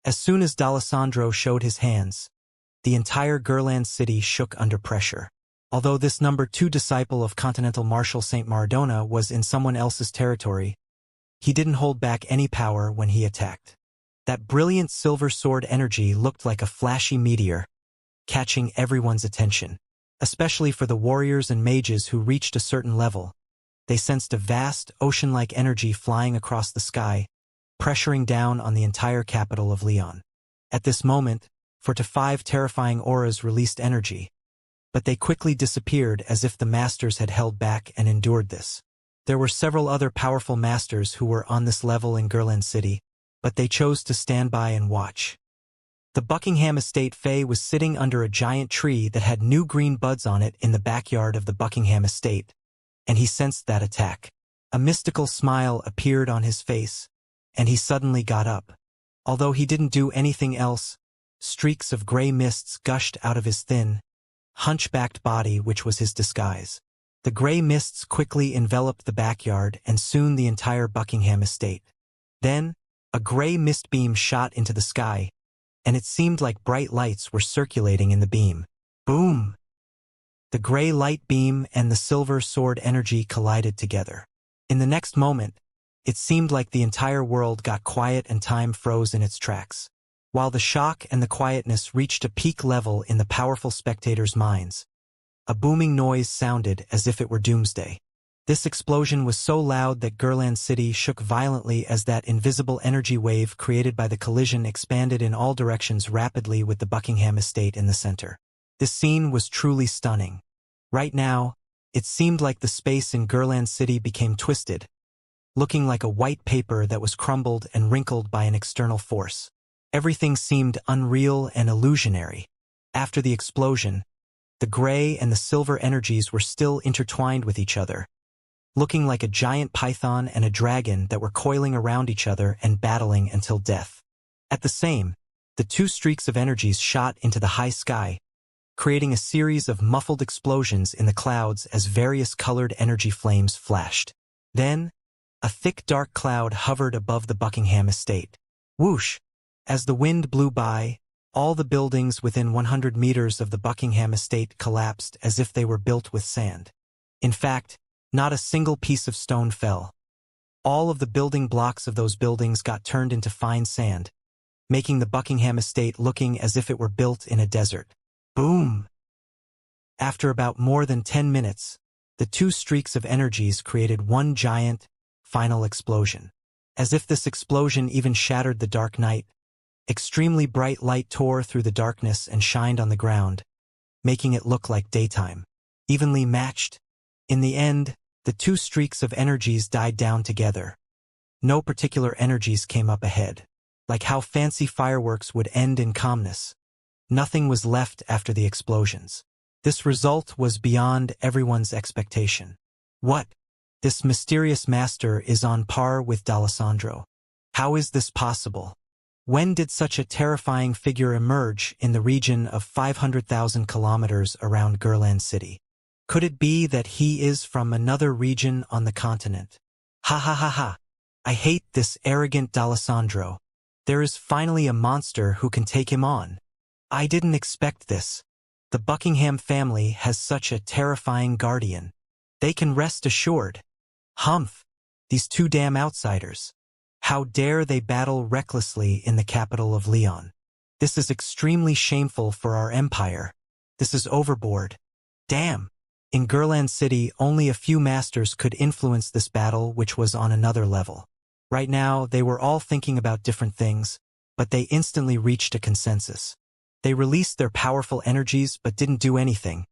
As soon as D'Alessandro showed his hands, the entire Gurland city shook under pressure. Although this number 2 disciple of Continental Marshal Saint Maradona was in someone else's territory, he didn't hold back any power when he attacked. That brilliant silver sword energy looked like a flashy meteor, catching everyone's attention. Especially for the warriors and mages who reached a certain level. They sensed a vast, ocean-like energy flying across the sky, pressuring down on the entire capital of Leon. At this moment, 4 to 5 terrifying auras released energy, but they quickly disappeared as if the masters had held back and endured this. There were several other powerful masters who were on this level in Gurland City, but they chose to stand by and watch. The Buckingham estate Fae was sitting under a giant tree that had new green buds on it in the backyard of the Buckingham estate, and he sensed that attack. A mystical smile appeared on his face, and he suddenly got up. Although he didn't do anything else, streaks of gray mists gushed out of his thin, hunchbacked body, which was his disguise. The gray mists quickly enveloped the backyard and soon the entire Buckingham estate. Then, a gray mist beam shot into the sky, and it seemed like bright lights were circulating in the beam. Boom! The gray light beam and the silver sword energy collided together. In the next moment, it seemed like the entire world got quiet and time froze in its tracks. While the shock and the quietness reached a peak level in the powerful spectators' minds, a booming noise sounded as if it were doomsday. This explosion was so loud that Gurland City shook violently as that invisible energy wave created by the collision expanded in all directions rapidly with the Buckingham estate in the center. This scene was truly stunning. Right now, it seemed like the space in Gurland City became twisted, looking like a white paper that was crumbled and wrinkled by an external force. Everything seemed unreal and illusionary. After the explosion, the gray and the silver energies were still intertwined with each other, looking like a giant python and a dragon that were coiling around each other and battling until death. At the same, the 2 streaks of energies shot into the high sky, creating a series of muffled explosions in the clouds as various colored energy flames flashed. Then, a thick dark cloud hovered above the Buckingham estate. Whoosh! As the wind blew by, all the buildings within 100 meters of the Buckingham estate collapsed as if they were built with sand. In fact, not a single piece of stone fell. All of the building blocks of those buildings got turned into fine sand, making the Buckingham estate looking as if it were built in a desert. Boom! After about more than 10 minutes, the 2 streaks of energies created one giant, final explosion. As if this explosion even shattered the dark night, extremely bright light tore through the darkness and shined on the ground, making it look like daytime. Evenly matched. In the end, the 2 streaks of energies died down together. No particular energies came up ahead. Like how fancy fireworks would end in calmness. Nothing was left after the explosions. This result was beyond everyone's expectation. What? This mysterious master is on par with D'Alessandro. How is this possible? When did such a terrifying figure emerge in the region of 500,000 kilometers around Gurland City? Could it be that he is from another region on the continent? Ha ha ha ha! I hate this arrogant D'Alessandro. There is finally a monster who can take him on. I didn't expect this. The Buckingham family has such a terrifying guardian. They can rest assured. Humph! These 2 damn outsiders. How dare they battle recklessly in the capital of Leon? This is extremely shameful for our empire. This is overboard. Damn! In Gurland City, only a few masters could influence this battle, which was on another level. Right now, they were all thinking about different things, but they instantly reached a consensus. They released their powerful energies but didn't do anything,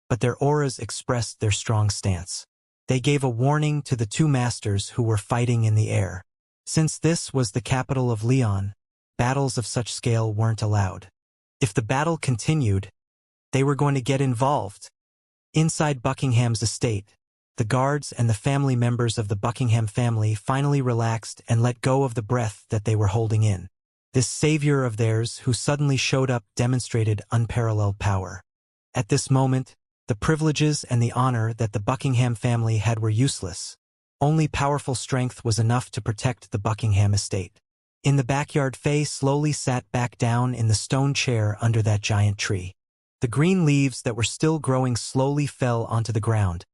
but their auras expressed their strong stance. They gave a warning to the 2 masters who were fighting in the air. Since this was the capital of Leon, battles of such scale weren't allowed. If the battle continued, they were going to get involved. Inside Buckingham's estate, the guards and the family members of the Buckingham family finally relaxed and let go of the breath that they were holding in. This savior of theirs who suddenly showed up demonstrated unparalleled power. At this moment, the privileges and the honor that the Buckingham family had were useless. Only powerful strength was enough to protect the Buckingham estate. In the backyard, Faye slowly sat back down in the stone chair under that giant tree. The green leaves that were still growing slowly fell onto the ground,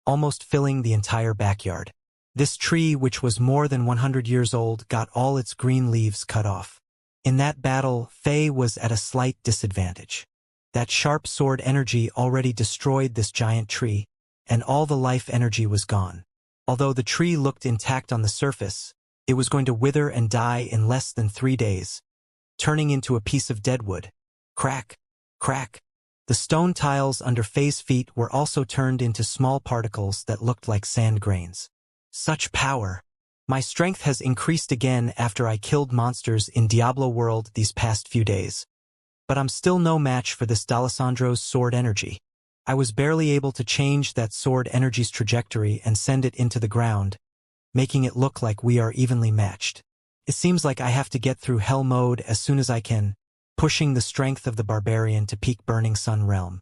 almost filling the entire backyard. This tree, which was more than 100 years old, got all its green leaves cut off. In that battle, Faye was at a slight disadvantage. That sharp sword energy already destroyed this giant tree, and all the life energy was gone. Although the tree looked intact on the surface, it was going to wither and die in less than 3 days, turning into a piece of deadwood. Crack, crack. The stone tiles under Faye's feet were also turned into small particles that looked like sand grains. Such power! My strength has increased again after I killed monsters in Diablo World these past few days. But I'm still no match for this D'Alessandro's sword energy. I was barely able to change that sword energy's trajectory and send it into the ground, making it look like we are evenly matched. It seems like I have to get through hell mode as soon as I can, pushing the strength of the barbarian to peak Burning Sun realm.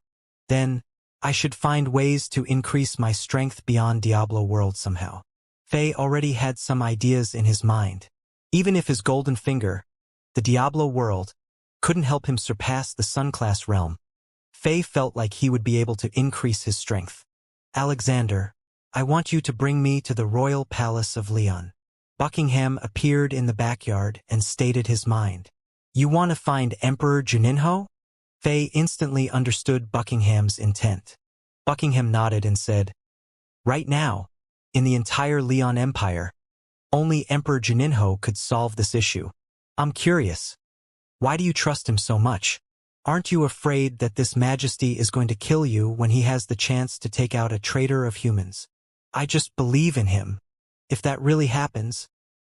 Then, I should find ways to increase my strength beyond Diablo World somehow. Faye already had some ideas in his mind. Even if his golden finger, the Diablo World, couldn't help him surpass the Sun-class realm, Faye felt like he would be able to increase his strength. Alexander, I want you to bring me to the royal palace of Leon. Buckingham appeared in the backyard and stated his mind. You want to find Emperor Juninho? Faye instantly understood Buckingham's intent. Buckingham nodded and said, right now, in the entire Leon Empire, only Emperor Juninho could solve this issue. I'm curious. Why do you trust him so much? Aren't you afraid that this majesty is going to kill you when he has the chance to take out a traitor of humans? I just believe in him. If that really happens,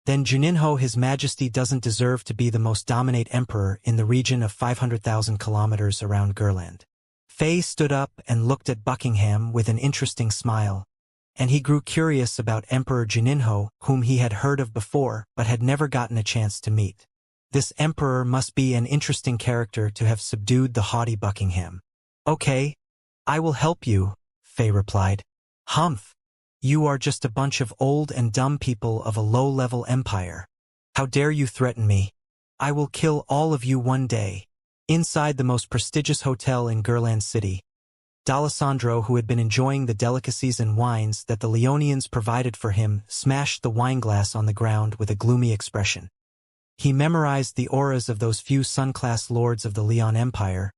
then Juninho, his majesty, doesn't deserve to be the most dominant emperor in the region of 500,000 kilometers around Gurland. Faye stood up and looked at Buckingham with an interesting smile, and he grew curious about Emperor Juninho, whom he had heard of before but had never gotten a chance to meet. This emperor must be an interesting character to have subdued the haughty Buckingham. Okay, I will help you, Faye replied. Humph. You are just a bunch of old and dumb people of a low-level empire. How dare you threaten me? I will kill all of you one day. Inside the most prestigious hotel in Gurland City, D'Alessandro, who had been enjoying the delicacies and wines that the Leonians provided for him, smashed the wineglass on the ground with a gloomy expression. He memorized the auras of those few sun-class lords of the Leon Empire,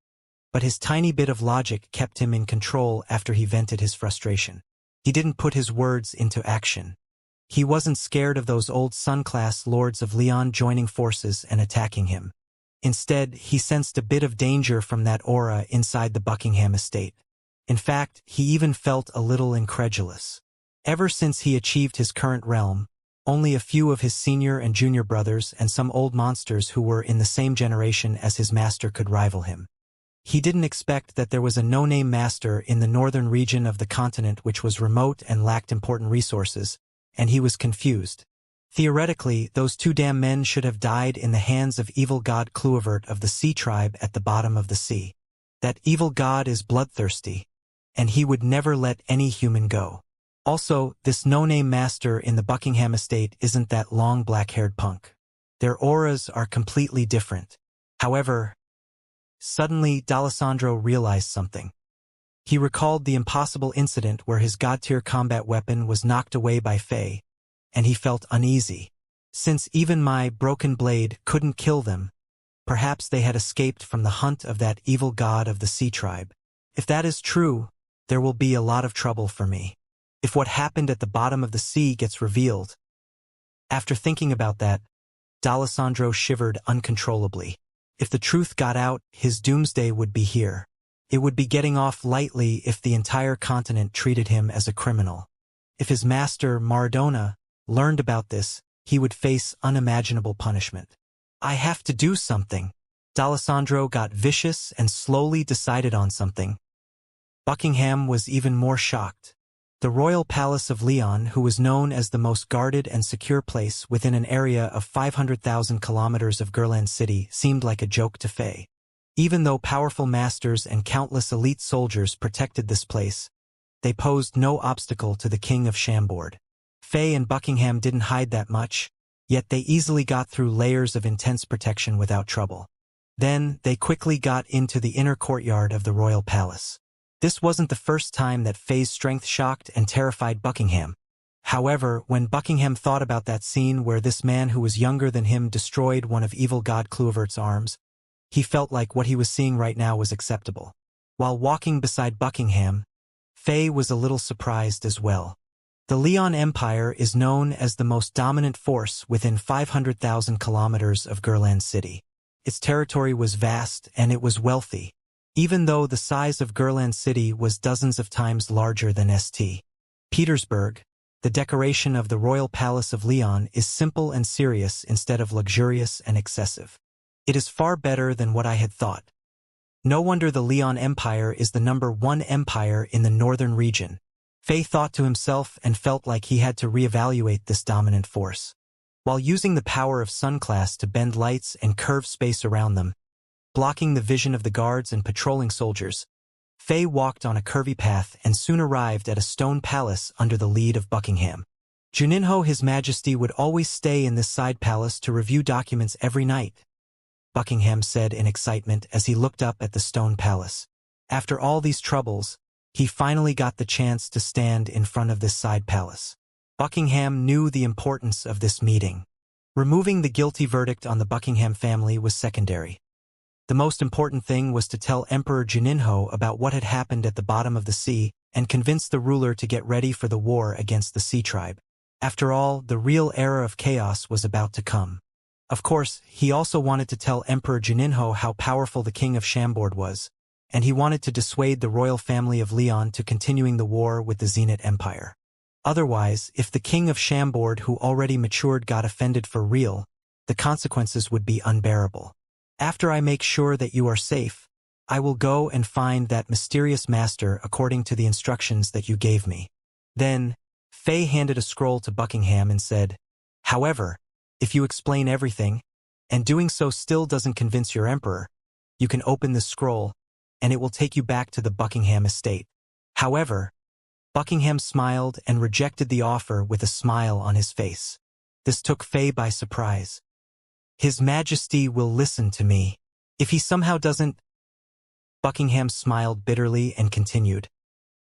but his tiny bit of logic kept him in control after he vented his frustration. He didn't put his words into action. He wasn't scared of those old sun-class lords of Leon joining forces and attacking him. Instead, he sensed a bit of danger from that aura inside the Buckingham estate. In fact, he even felt a little incredulous. Ever since he achieved his current realm, only a few of his senior and junior brothers and some old monsters who were in the same generation as his master could rival him. He didn't expect that there was a no-name master in the northern region of the continent which was remote and lacked important resources, and he was confused. Theoretically, those two damn men should have died in the hands of evil god Cluivert of the Sea Tribe at the bottom of the sea. That evil god is bloodthirsty, and he would never let any human go. Also, this no-name master in the Buckingham estate isn't that long black-haired punk. Their auras are completely different. However, suddenly D'Alessandro realized something. He recalled the impossible incident where his god-tier combat weapon was knocked away by Faye, and he felt uneasy. Since even my broken blade couldn't kill them, perhaps they had escaped from the hunt of that evil god of the Sea Tribe. If that is true, there will be a lot of trouble for me. If what happened at the bottom of the sea gets revealed. After thinking about that, D'Alessandro shivered uncontrollably. If the truth got out, his doomsday would be here. It would be getting off lightly if the entire continent treated him as a criminal. If his master, Maradona, learned about this, he would face unimaginable punishment. I have to do something. D'Alessandro got vicious and slowly decided on something. Buckingham was even more shocked. The royal palace of Leon, who was known as the most guarded and secure place within an area of 500,000 kilometers of Gurland City, seemed like a joke to Faye. Even though powerful masters and countless elite soldiers protected this place, they posed no obstacle to the king of Chambord. Faye and Buckingham didn't hide that much. yet they easily got through layers of intense protection without trouble. Then, they quickly got into the inner courtyard of the royal palace. This wasn't the first time that Faye's strength shocked and terrified Buckingham. However, when Buckingham thought about that scene where this man who was younger than him destroyed one of evil God Cluvert's arms, he felt like what he was seeing right now was acceptable. While walking beside Buckingham, Faye was a little surprised as well. The Leon Empire is known as the most dominant force within 500,000 kilometers of Gurland City. Its territory was vast and it was wealthy, even though the size of Gurland City was dozens of times larger than St. Petersburg. The decoration of the royal palace of Leon is simple and serious instead of luxurious and excessive. It is far better than what I had thought. No wonder the Leon Empire is the #1 empire in the northern region. Faye thought to himself and felt like he had to reevaluate this dominant force. While using the power of Sunclass to bend lights and curve space around them, blocking the vision of the guards and patrolling soldiers, Faye walked on a curvy path and soon arrived at a stone palace under the lead of Buckingham. Juninho, His Majesty, would always stay in this side palace to review documents every night, Buckingham said in excitement as he looked up at the stone palace. After all these troubles, he finally got the chance to stand in front of this side palace. Buckingham knew the importance of this meeting. Removing the guilty verdict on the Buckingham family was secondary. The most important thing was to tell Emperor Juninho about what had happened at the bottom of the sea and convince the ruler to get ready for the war against the Sea Tribe. After all, the real era of chaos was about to come. Of course, he also wanted to tell Emperor Juninho how powerful the King of Chambord was, and he wanted to dissuade the royal family of Leon to continuing the war with the Zenith Empire. Otherwise, if the King of Chambord who already matured got offended for real, the consequences would be unbearable. After I make sure that you are safe, I will go and find that mysterious master according to the instructions that you gave me. Then, Faye handed a scroll to Buckingham and said, "However, if you explain everything, and doing so still doesn't convince your emperor, you can open this scroll, and it will take you back to the Buckingham estate." However, Buckingham smiled and rejected the offer with a smile on his face. This took Faye by surprise. "His Majesty will listen to me. If he somehow doesn't..." Buckingham smiled bitterly and continued,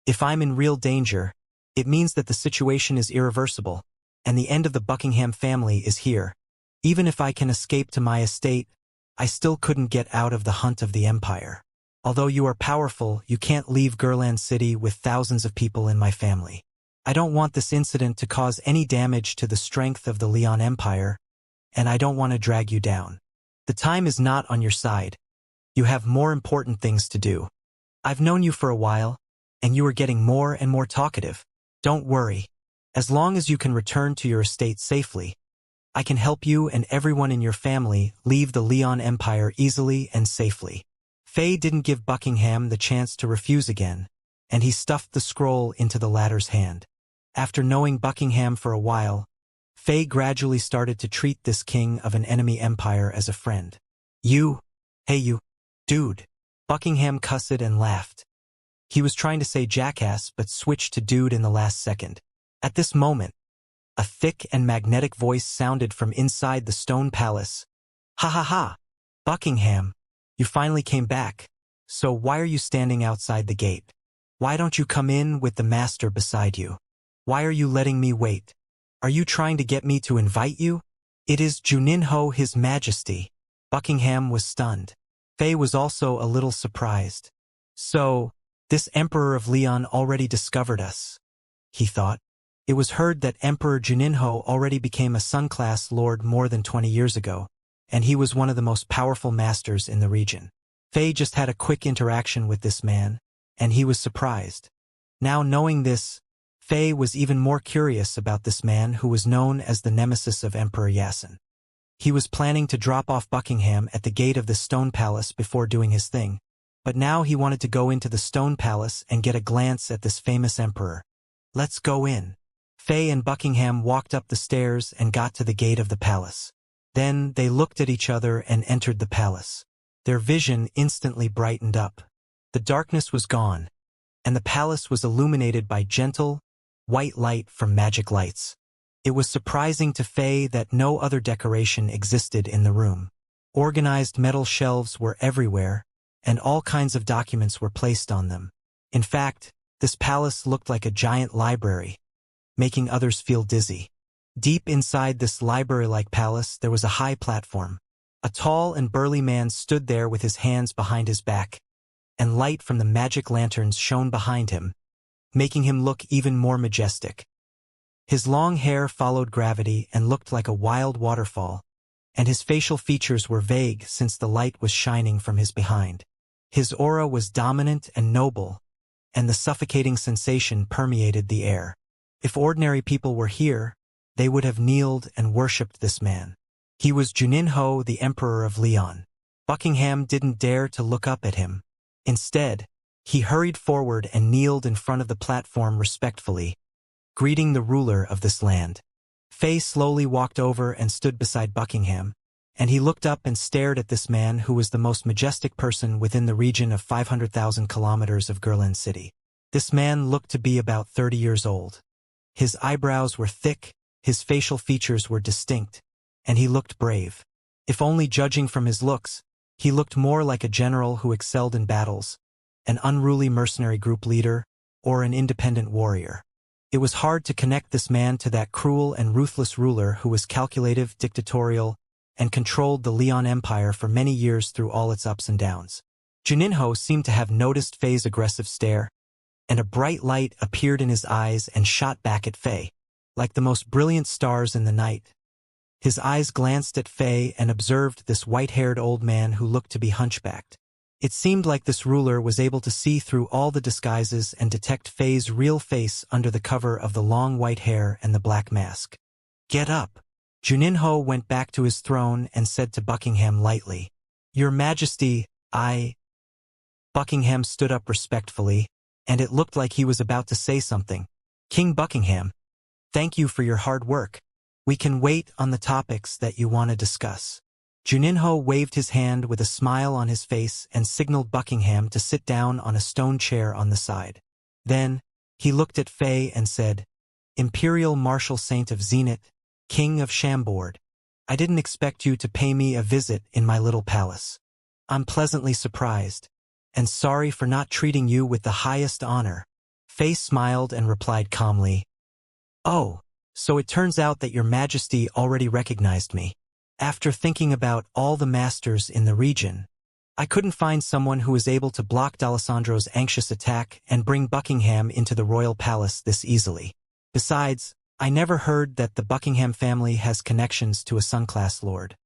"If I'm in real danger, it means that the situation is irreversible, and the end of the Buckingham family is here. Even if I can escape to my estate, I still couldn't get out of the hunt of the Empire. Although you are powerful, you can't leave Gurland City with thousands of people in my family. I don't want this incident to cause any damage to the strength of the Leon Empire, and I don't want to drag you down. The time is not on your side. You have more important things to do. I've known you for a while, and you are getting more and more talkative. Don't worry. As long as you can return to your estate safely, I can help you and everyone in your family leave the Leon Empire easily and safely." Faye didn't give Buckingham the chance to refuse again, and he stuffed the scroll into the latter's hand. After knowing Buckingham for a while, Faye gradually started to treat this king of an enemy empire as a friend. Hey you, dude." Buckingham cussed and laughed. He was trying to say jackass but switched to dude in the last second. At this moment, a thick and magnetic voice sounded from inside the stone palace. "Ha ha ha! Buckingham, you finally came back. So why are you standing outside the gate? Why don't you come in with the master beside you? Why are you letting me wait? Are you trying to get me to invite you?" "It is Juninho, His Majesty." Buckingham was stunned. Faye was also a little surprised. "So, this Emperor of Leon already discovered us," he thought. It was heard that Emperor Juninho already became a Sun-class lord more than 20 years ago, and he was one of the most powerful masters in the region. Faye just had a quick interaction with this man, and he was surprised. Now knowing this, Faye was even more curious about this man who was known as the nemesis of Emperor Yasin. He was planning to drop off Buckingham at the gate of the stone palace before doing his thing, but now he wanted to go into the stone palace and get a glance at this famous emperor. "Let's go in." Faye and Buckingham walked up the stairs and got to the gate of the palace. Then they looked at each other and entered the palace. Their vision instantly brightened up. The darkness was gone, and the palace was illuminated by gentle, white light from magic lights. It was surprising to Faye that no other decoration existed in the room. Organized metal shelves were everywhere, and all kinds of documents were placed on them. In fact, this palace looked like a giant library, making others feel dizzy. Deep inside this library-like palace, there was a high platform. A tall and burly man stood there with his hands behind his back, and light from the magic lanterns shone behind him, making him look even more majestic. His long hair followed gravity and looked like a wild waterfall, and his facial features were vague since the light was shining from his behind. His aura was dominant and noble, and the suffocating sensation permeated the air. If ordinary people were here, they would have kneeled and worshipped this man. He was Juninho, the Emperor of Leon. Buckingham didn't dare to look up at him. Instead, he hurried forward and kneeled in front of the platform respectfully, greeting the ruler of this land. Faye slowly walked over and stood beside Buckingham, and he looked up and stared at this man who was the most majestic person within the region of 500,000 kilometers of Gurland City. This man looked to be about 30 years old. His eyebrows were thick, his facial features were distinct, and he looked brave. If only judging from his looks, he looked more like a general who excelled in battles, an unruly mercenary group leader, or an independent warrior. It was hard to connect this man to that cruel and ruthless ruler who was calculative, dictatorial, and controlled the Leon Empire for many years through all its ups and downs. Juninho seemed to have noticed Faye's aggressive stare, and a bright light appeared in his eyes and shot back at Faye, like the most brilliant stars in the night. His eyes glanced at Faye and observed this white-haired old man who looked to be hunchbacked. It seemed like this ruler was able to see through all the disguises and detect Faye's real face under the cover of the long white hair and the black mask. "Get up." Juninho went back to his throne and said to Buckingham lightly, "Your Majesty, I—" Buckingham stood up respectfully, and it looked like he was about to say something. "King Buckingham, thank you for your hard work. We can wait on the topics that you want to discuss." Juninho waved his hand with a smile on his face and signaled Buckingham to sit down on a stone chair on the side. Then, he looked at Faye and said, "Imperial Martial Saint of Zenith, King of Chambord, I didn't expect you to pay me a visit in my little palace. I'm pleasantly surprised, and sorry for not treating you with the highest honor." Faye smiled and replied calmly, "Oh, so it turns out that your Majesty already recognized me. After thinking about all the masters in the region, I couldn't find someone who was able to block D'Alessandro's anxious attack and bring Buckingham into the royal palace this easily. Besides, I never heard that the Buckingham family has connections to a Sun-class lord.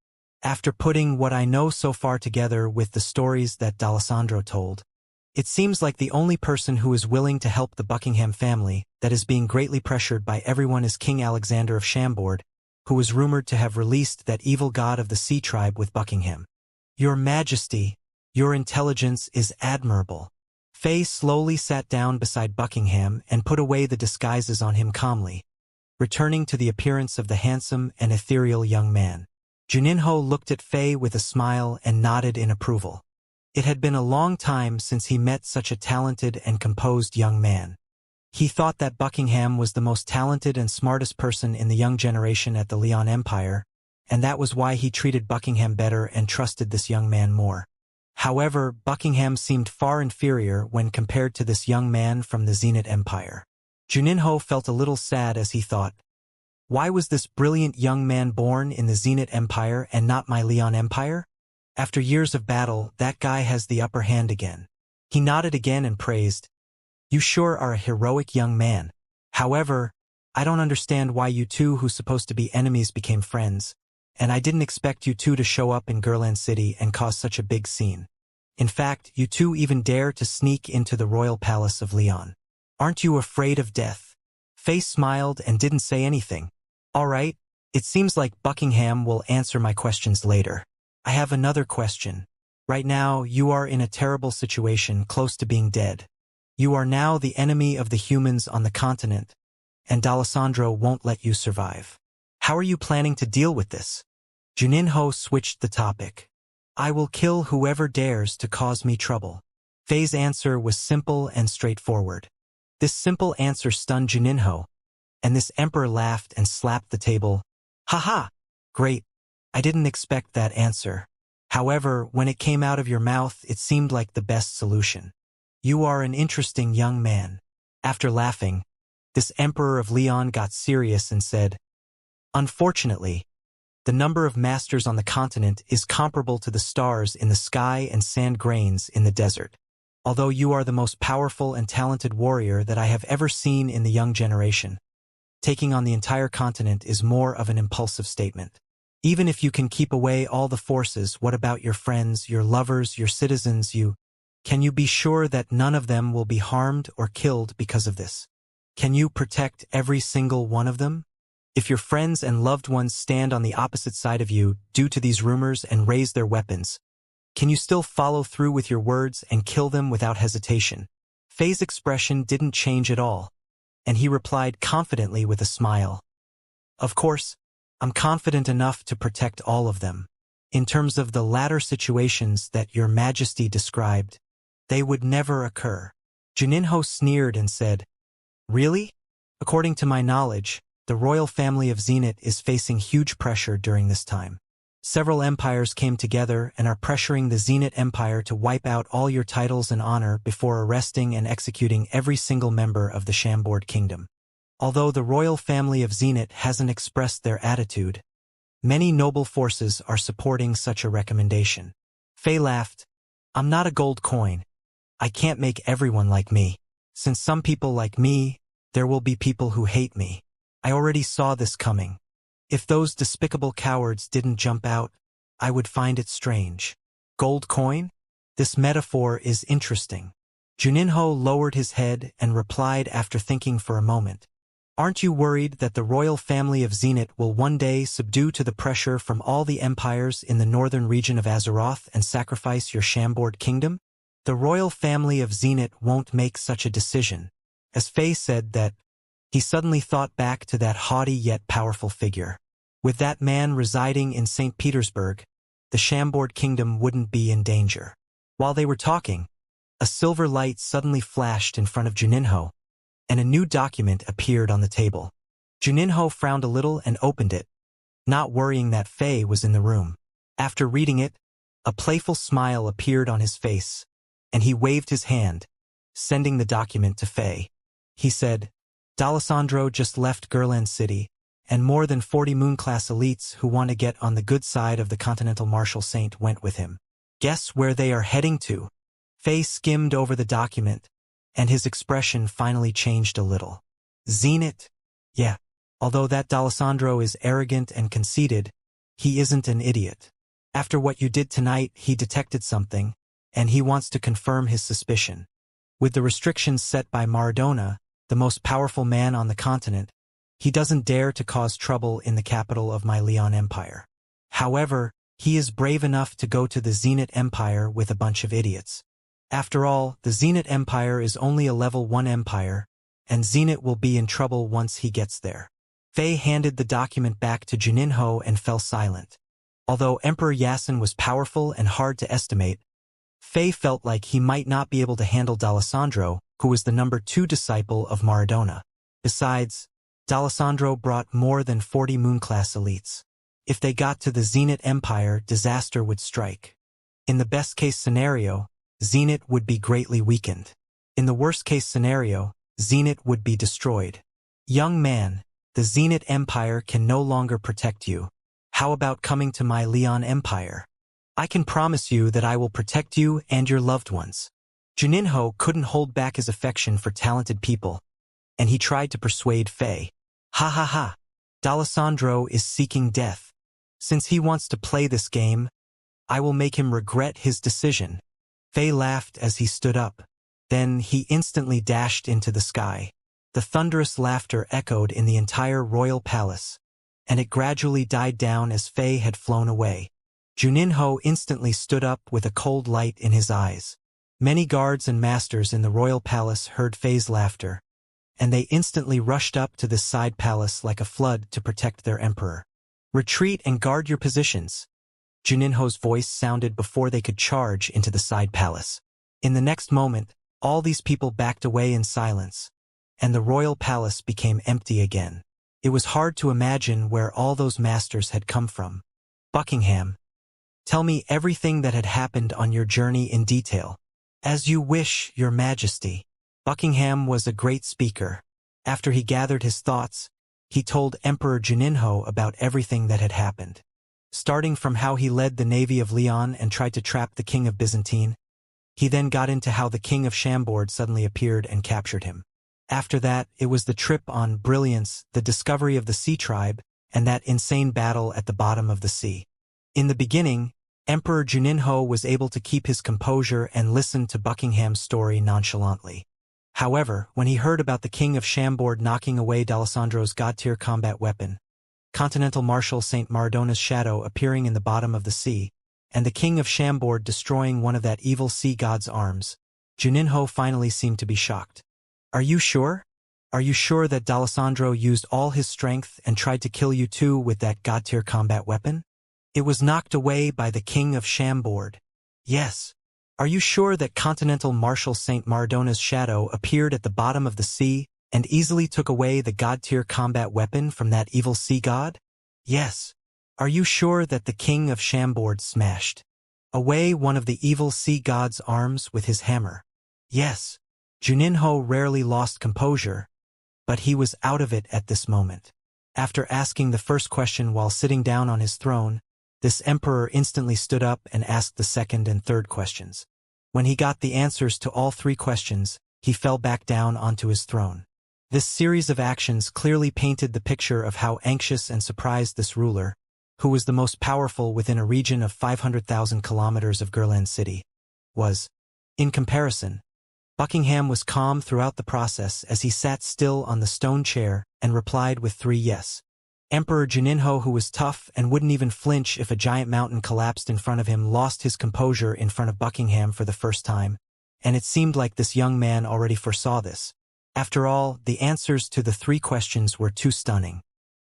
After putting what I know so far together with the stories that D'Alessandro told, it seems like the only person who is willing to help the Buckingham family that is being greatly pressured by everyone is King Alexander of Chambord, who was rumored to have released that evil god of the sea tribe with Buckingham. Your Majesty, your intelligence is admirable." Faye slowly sat down beside Buckingham and put away the disguises on him calmly, returning to the appearance of the handsome and ethereal young man. Juninho looked at Faye with a smile and nodded in approval. It had been a long time since he met such a talented and composed young man. He thought that Buckingham was the most talented and smartest person in the young generation at the Leon Empire, and that was why he treated Buckingham better and trusted this young man more. However, Buckingham seemed far inferior when compared to this young man from the Zenith Empire. Juninho felt a little sad as he thought, why was this brilliant young man born in the Zenith Empire and not my Leon Empire? After years of battle, that guy has the upper hand again. He nodded again and praised, "You sure are a heroic young man. However, I don't understand why you two who's supposed to be enemies became friends, and I didn't expect you two to show up in Gurland City and cause such a big scene. In fact, you two even dare to sneak into the royal palace of Leon. Aren't you afraid of death?" Faye smiled and didn't say anything. "All right, it seems like Buckingham will answer my questions later. I have another question. Right now, you are in a terrible situation close to being dead. You are now the enemy of the humans on the continent, and D'Alessandro won't let you survive. How are you planning to deal with this?" Juninho switched the topic. "I will kill whoever dares to cause me trouble." Faye's answer was simple and straightforward. This simple answer stunned Juninho, And this emperor laughed and slapped the table. "Ha! Great. I didn't expect that answer. However, when it came out of your mouth, it seemed like the best solution. You are an interesting young man." After laughing, this emperor of Leon got serious and said, "Unfortunately, the number of masters on the continent is comparable to the stars in the sky and sand grains in the desert. Although you are the most powerful and talented warrior that I have ever seen in the young generation, taking on the entire continent is more of an impulsive statement. Even if you can keep away all the forces, what about your friends, your lovers, your citizens? Can you be sure that none of them will be harmed or killed because of this? Can you protect every single one of them? If your friends and loved ones stand on the opposite side of you due to these rumors and raise their weapons, can you still follow through with your words and kill them without hesitation?" Fei's expression didn't change at all, and he replied confidently with a smile. "Of course, I'm confident enough to protect all of them. In terms of the latter situations that your majesty described, they would never occur." Juninho sneered and said, "Really? According to my knowledge, the royal family of Zenit is facing huge pressure during this time. Several empires came together and are pressuring the Zenit Empire to wipe out all your titles and honor before arresting and executing every single member of the Chambord Kingdom. Although the royal family of Zenit hasn't expressed their attitude, many noble forces are supporting such a recommendation." Fei laughed. "I'm not a gold coin. I can't make everyone like me. Since some people like me, there will be people who hate me. I already saw this coming. If those despicable cowards didn't jump out, I would find it strange." "Gold coin? This metaphor is interesting." Juninho lowered his head and replied after thinking for a moment. "Aren't you worried that the royal family of Zenit will one day subdue to the pressure from all the empires in the northern region of Azeroth and sacrifice your Chambord kingdom? The royal family of Zenit won't make such a decision." As Fei said that, he suddenly thought back to that haughty yet powerful figure. With that man residing in St. Petersburg, the Chambord kingdom wouldn't be in danger. While they were talking, a silver light suddenly flashed in front of Juninho, and a new document appeared on the table. Juninho frowned a little and opened it, not worrying that Fei was in the room. After reading it, a playful smile appeared on his face, and he waved his hand, sending the document to Fei. He said, "D'Alessandro just left Gurland City, and more than 40 Moon-class elites who want to get on the good side of the Continental Martial Saint went with him. Guess where they are heading to?" Fei skimmed over the document, and his expression finally changed a little. "Zenit? Yeah. Although that D'Alessandro is arrogant and conceited, he isn't an idiot. After what you did tonight, he detected something, and he wants to confirm his suspicion. With the restrictions set by Maradona, the most powerful man on the continent, he doesn't dare to cause trouble in the capital of my Leon Empire. However, he is brave enough to go to the Zenit Empire with a bunch of idiots. After all, the Zenit Empire is only a level 1 empire, and Zenit will be in trouble once he gets there." Fei handed the document back to Juninho and fell silent. Although Emperor Yasin was powerful and hard to estimate, Fei felt like he might not be able to handle D'Alessandro, who was the number 2 disciple of Maradona. Besides, D'Alessandro brought more than 40 Moon-class elites. If they got to the Zenit Empire, disaster would strike. In the best-case scenario, Zenit would be greatly weakened. In the worst-case scenario, Zenit would be destroyed. "Young man, the Zenit Empire can no longer protect you. How about coming to my Leon Empire? I can promise you that I will protect you and your loved ones." Juninho couldn't hold back his affection for talented people, and he tried to persuade Fei. Ha. D'Alessandro is seeking death. Since he wants to play this game, I will make him regret his decision." Fei laughed as he stood up. Then he instantly dashed into the sky. The thunderous laughter echoed in the entire royal palace, and it gradually died down as Fei had flown away. Juninho instantly stood up with a cold light in his eyes. Many guards and masters in the royal palace heard Fei's laughter, and they instantly rushed up to this side palace like a flood to protect their emperor. "Retreat and guard your positions," Juninho's voice sounded before they could charge into the side palace. In the next moment, all these people backed away in silence, and the royal palace became empty again. It was hard to imagine where all those masters had come from. Buckingham, tell me everything that had happened on your journey in detail. As you wish, your majesty. Buckingham was a great speaker. After he gathered his thoughts, he told Emperor Juninho about everything that had happened. Starting from how he led the navy of Leon and tried to trap the king of Byzantine, he then got into how the king of Chambord suddenly appeared and captured him. After that, it was the trip on Brilliance, the discovery of the Sea Tribe, and that insane battle at the bottom of the sea. In the beginning, Emperor Juninho was able to keep his composure and listen to Buckingham's story nonchalantly. However, when he heard about the king of Chambord knocking away D'Alessandro's god-tier combat weapon, Continental Marshal Saint Maradona's shadow appearing in the bottom of the sea, and the king of Chambord destroying one of that evil sea god's arms, Juninho finally seemed to be shocked. Are you sure? Are you sure that D'Alessandro used all his strength and tried to kill you too with that god-tier combat weapon? It was knocked away by the king of Chambord. Yes. Are you sure that Continental Marshal Saint Maradona's shadow appeared at the bottom of the sea and easily took away the god-tier combat weapon from that evil sea god? Yes. Are you sure that the king of Chambord smashed away one of the evil sea god's arms with his hammer? Yes. Juninho rarely lost composure, but he was out of it at this moment. After asking the first question while sitting down on his throne, this emperor instantly stood up and asked the second and third questions. When he got the answers to all three questions, he fell back down onto his throne. This series of actions clearly painted the picture of how anxious and surprised this ruler, who was the most powerful within a region of 500,000 kilometers of Gurland City, was. In comparison, Buckingham was calm throughout the process as he sat still on the stone chair and replied with 3 yes. Emperor Juninho, who was tough and wouldn't even flinch if a giant mountain collapsed in front of him, lost his composure in front of Buckingham for the first time, and it seemed like this young man already foresaw this. After all, the answers to the 3 questions were too stunning.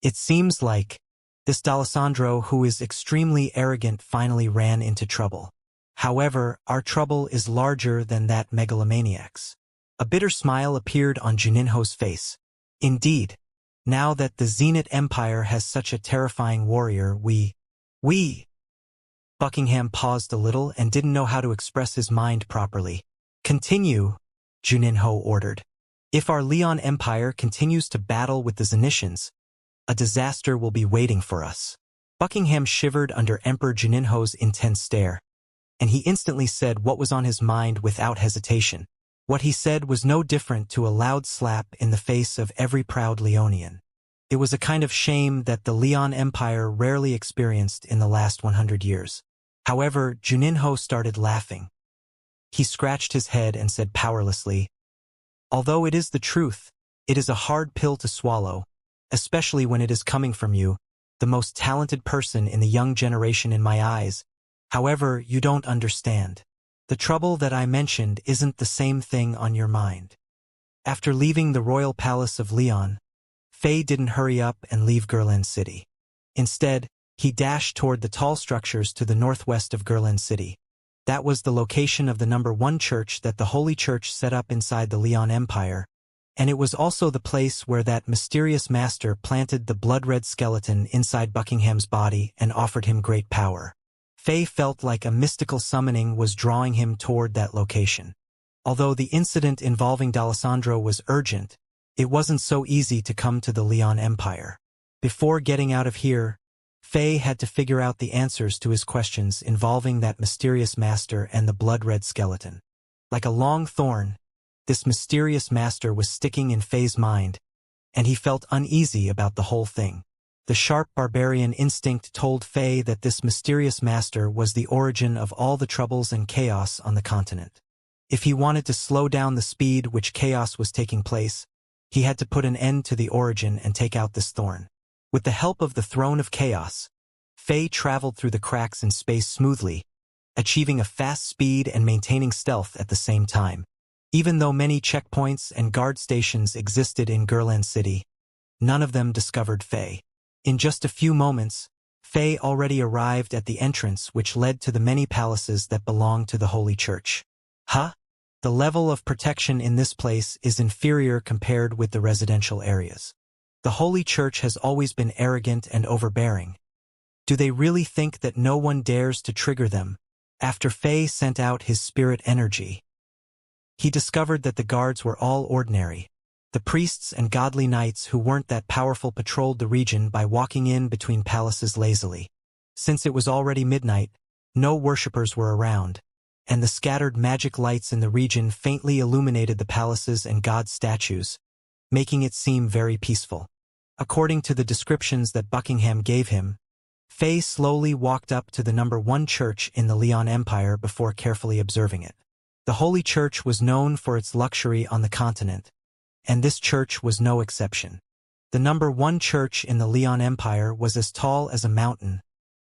It seems like this D'Alessandro, who is extremely arrogant, finally ran into trouble. However, our trouble is larger than that megalomaniac's. A bitter smile appeared on Juninho's face. Indeed, now that the Zenith Empire has such a terrifying warrior, we... Buckingham paused a little and didn't know how to express his mind properly. Continue, Juninho ordered. If our Leon Empire continues to battle with the Zenitians, a disaster will be waiting for us. Buckingham shivered under Emperor Juninho's intense stare, and he instantly said what was on his mind without hesitation. What he said was no different to a loud slap in the face of every proud Leonian. It was a kind of shame that the Leon Empire rarely experienced in the last 100 years. However, Juninho started laughing. He scratched his head and said powerlessly, "Although it is the truth, it is a hard pill to swallow, especially when it is coming from you, the most talented person in the young generation in my eyes. However, you don't understand. The trouble that I mentioned isn't the same thing on your mind." After leaving the royal palace of Leon, Faye didn't hurry up and leave Gurland City. Instead, he dashed toward the tall structures to the northwest of Gurland City. That was the location of the number 1 church that the Holy Church set up inside the Leon Empire, and it was also the place where that mysterious master planted the blood-red skeleton inside Buckingham's body and offered him great power. Faye felt like a mystical summoning was drawing him toward that location. Although the incident involving D'Alessandro was urgent, it wasn't so easy to come to the Leon Empire. Before getting out of here, Faye had to figure out the answers to his questions involving that mysterious master and the blood-red skeleton. Like a long thorn, this mysterious master was sticking in Faye's mind, and he felt uneasy about the whole thing. The sharp barbarian instinct told Faye that this mysterious master was the origin of all the troubles and chaos on the continent. If he wanted to slow down the speed which chaos was taking place, he had to put an end to the origin and take out this thorn. With the help of the Throne of Chaos, Faye traveled through the cracks in space smoothly, achieving a fast speed and maintaining stealth at the same time. Even though many checkpoints and guard stations existed in Gurland City, none of them discovered Faye. In just a few moments, Faye already arrived at the entrance which led to the many palaces that belonged to the Holy Church. Huh? The level of protection in this place is inferior compared with the residential areas. The Holy Church has always been arrogant and overbearing. Do they really think that no one dares to trigger them? After Fei sent out his spirit energy, he discovered that the guards were all ordinary. The priests and godly knights who weren't that powerful patrolled the region by walking in between palaces lazily. Since it was already midnight, no worshippers were around, and the scattered magic lights in the region faintly illuminated the palaces and god statues, making it seem very peaceful. According to the descriptions that Buckingham gave him, Fei slowly walked up to the number 1 church in the Leon Empire before carefully observing it. The Holy Church was known for its luxury on the continent, and this church was no exception. The number 1 church in the Leon Empire was as tall as a mountain,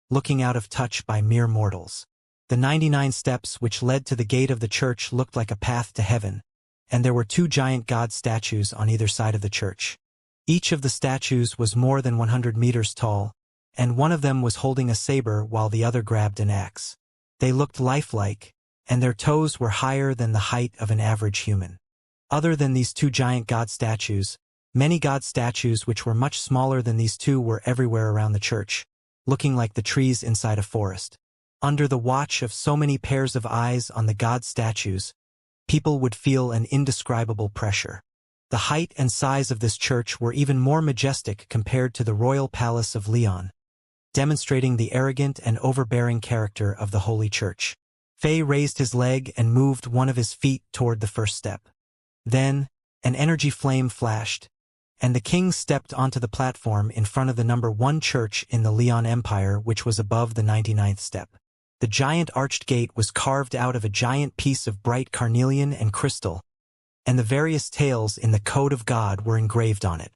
looking out of touch by mere mortals. The 99 steps which led to the gate of the church looked like a path to heaven, and there were 2 giant god statues on either side of the church. Each of the statues was more than 100 meters tall, and one of them was holding a saber while the other grabbed an axe. They looked lifelike, and their toes were higher than the height of an average human. Other than these 2 giant god statues, many god statues which were much smaller than these 2 were everywhere around the church, looking like the trees inside a forest. Under the watch of so many pairs of eyes on the god statues, people would feel an indescribable pressure. The height and size of this church were even more majestic compared to the royal palace of Leon, demonstrating the arrogant and overbearing character of the Holy Church. Fei raised his leg and moved one of his feet toward the first step. Then, an energy flame flashed, and the king stepped onto the platform in front of the number 1 church in the Leon Empire, which was above the 99th step. The giant arched gate was carved out of a giant piece of bright carnelian and crystal, and the various tales in the Code of God were engraved on it.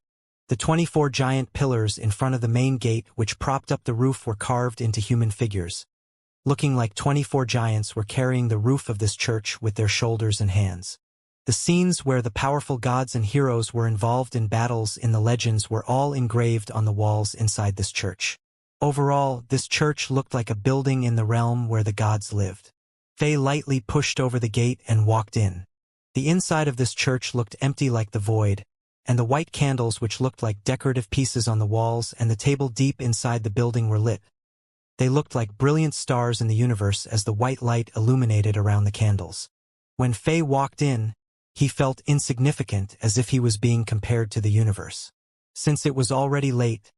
The 24 giant pillars in front of the main gate which propped up the roof were carved into human figures, looking like 24 giants were carrying the roof of this church with their shoulders and hands. The scenes where the powerful gods and heroes were involved in battles in the legends were all engraved on the walls inside this church. Overall, this church looked like a building in the realm where the gods lived. Fei lightly pushed over the gate and walked in. The inside of this church looked empty like the void, and the white candles which looked like decorative pieces on the walls and the table deep inside the building were lit. They looked like brilliant stars in the universe as the white light illuminated around the candles. When Fei walked in, he felt insignificant, as if he was being compared to the universe. Since it was already late,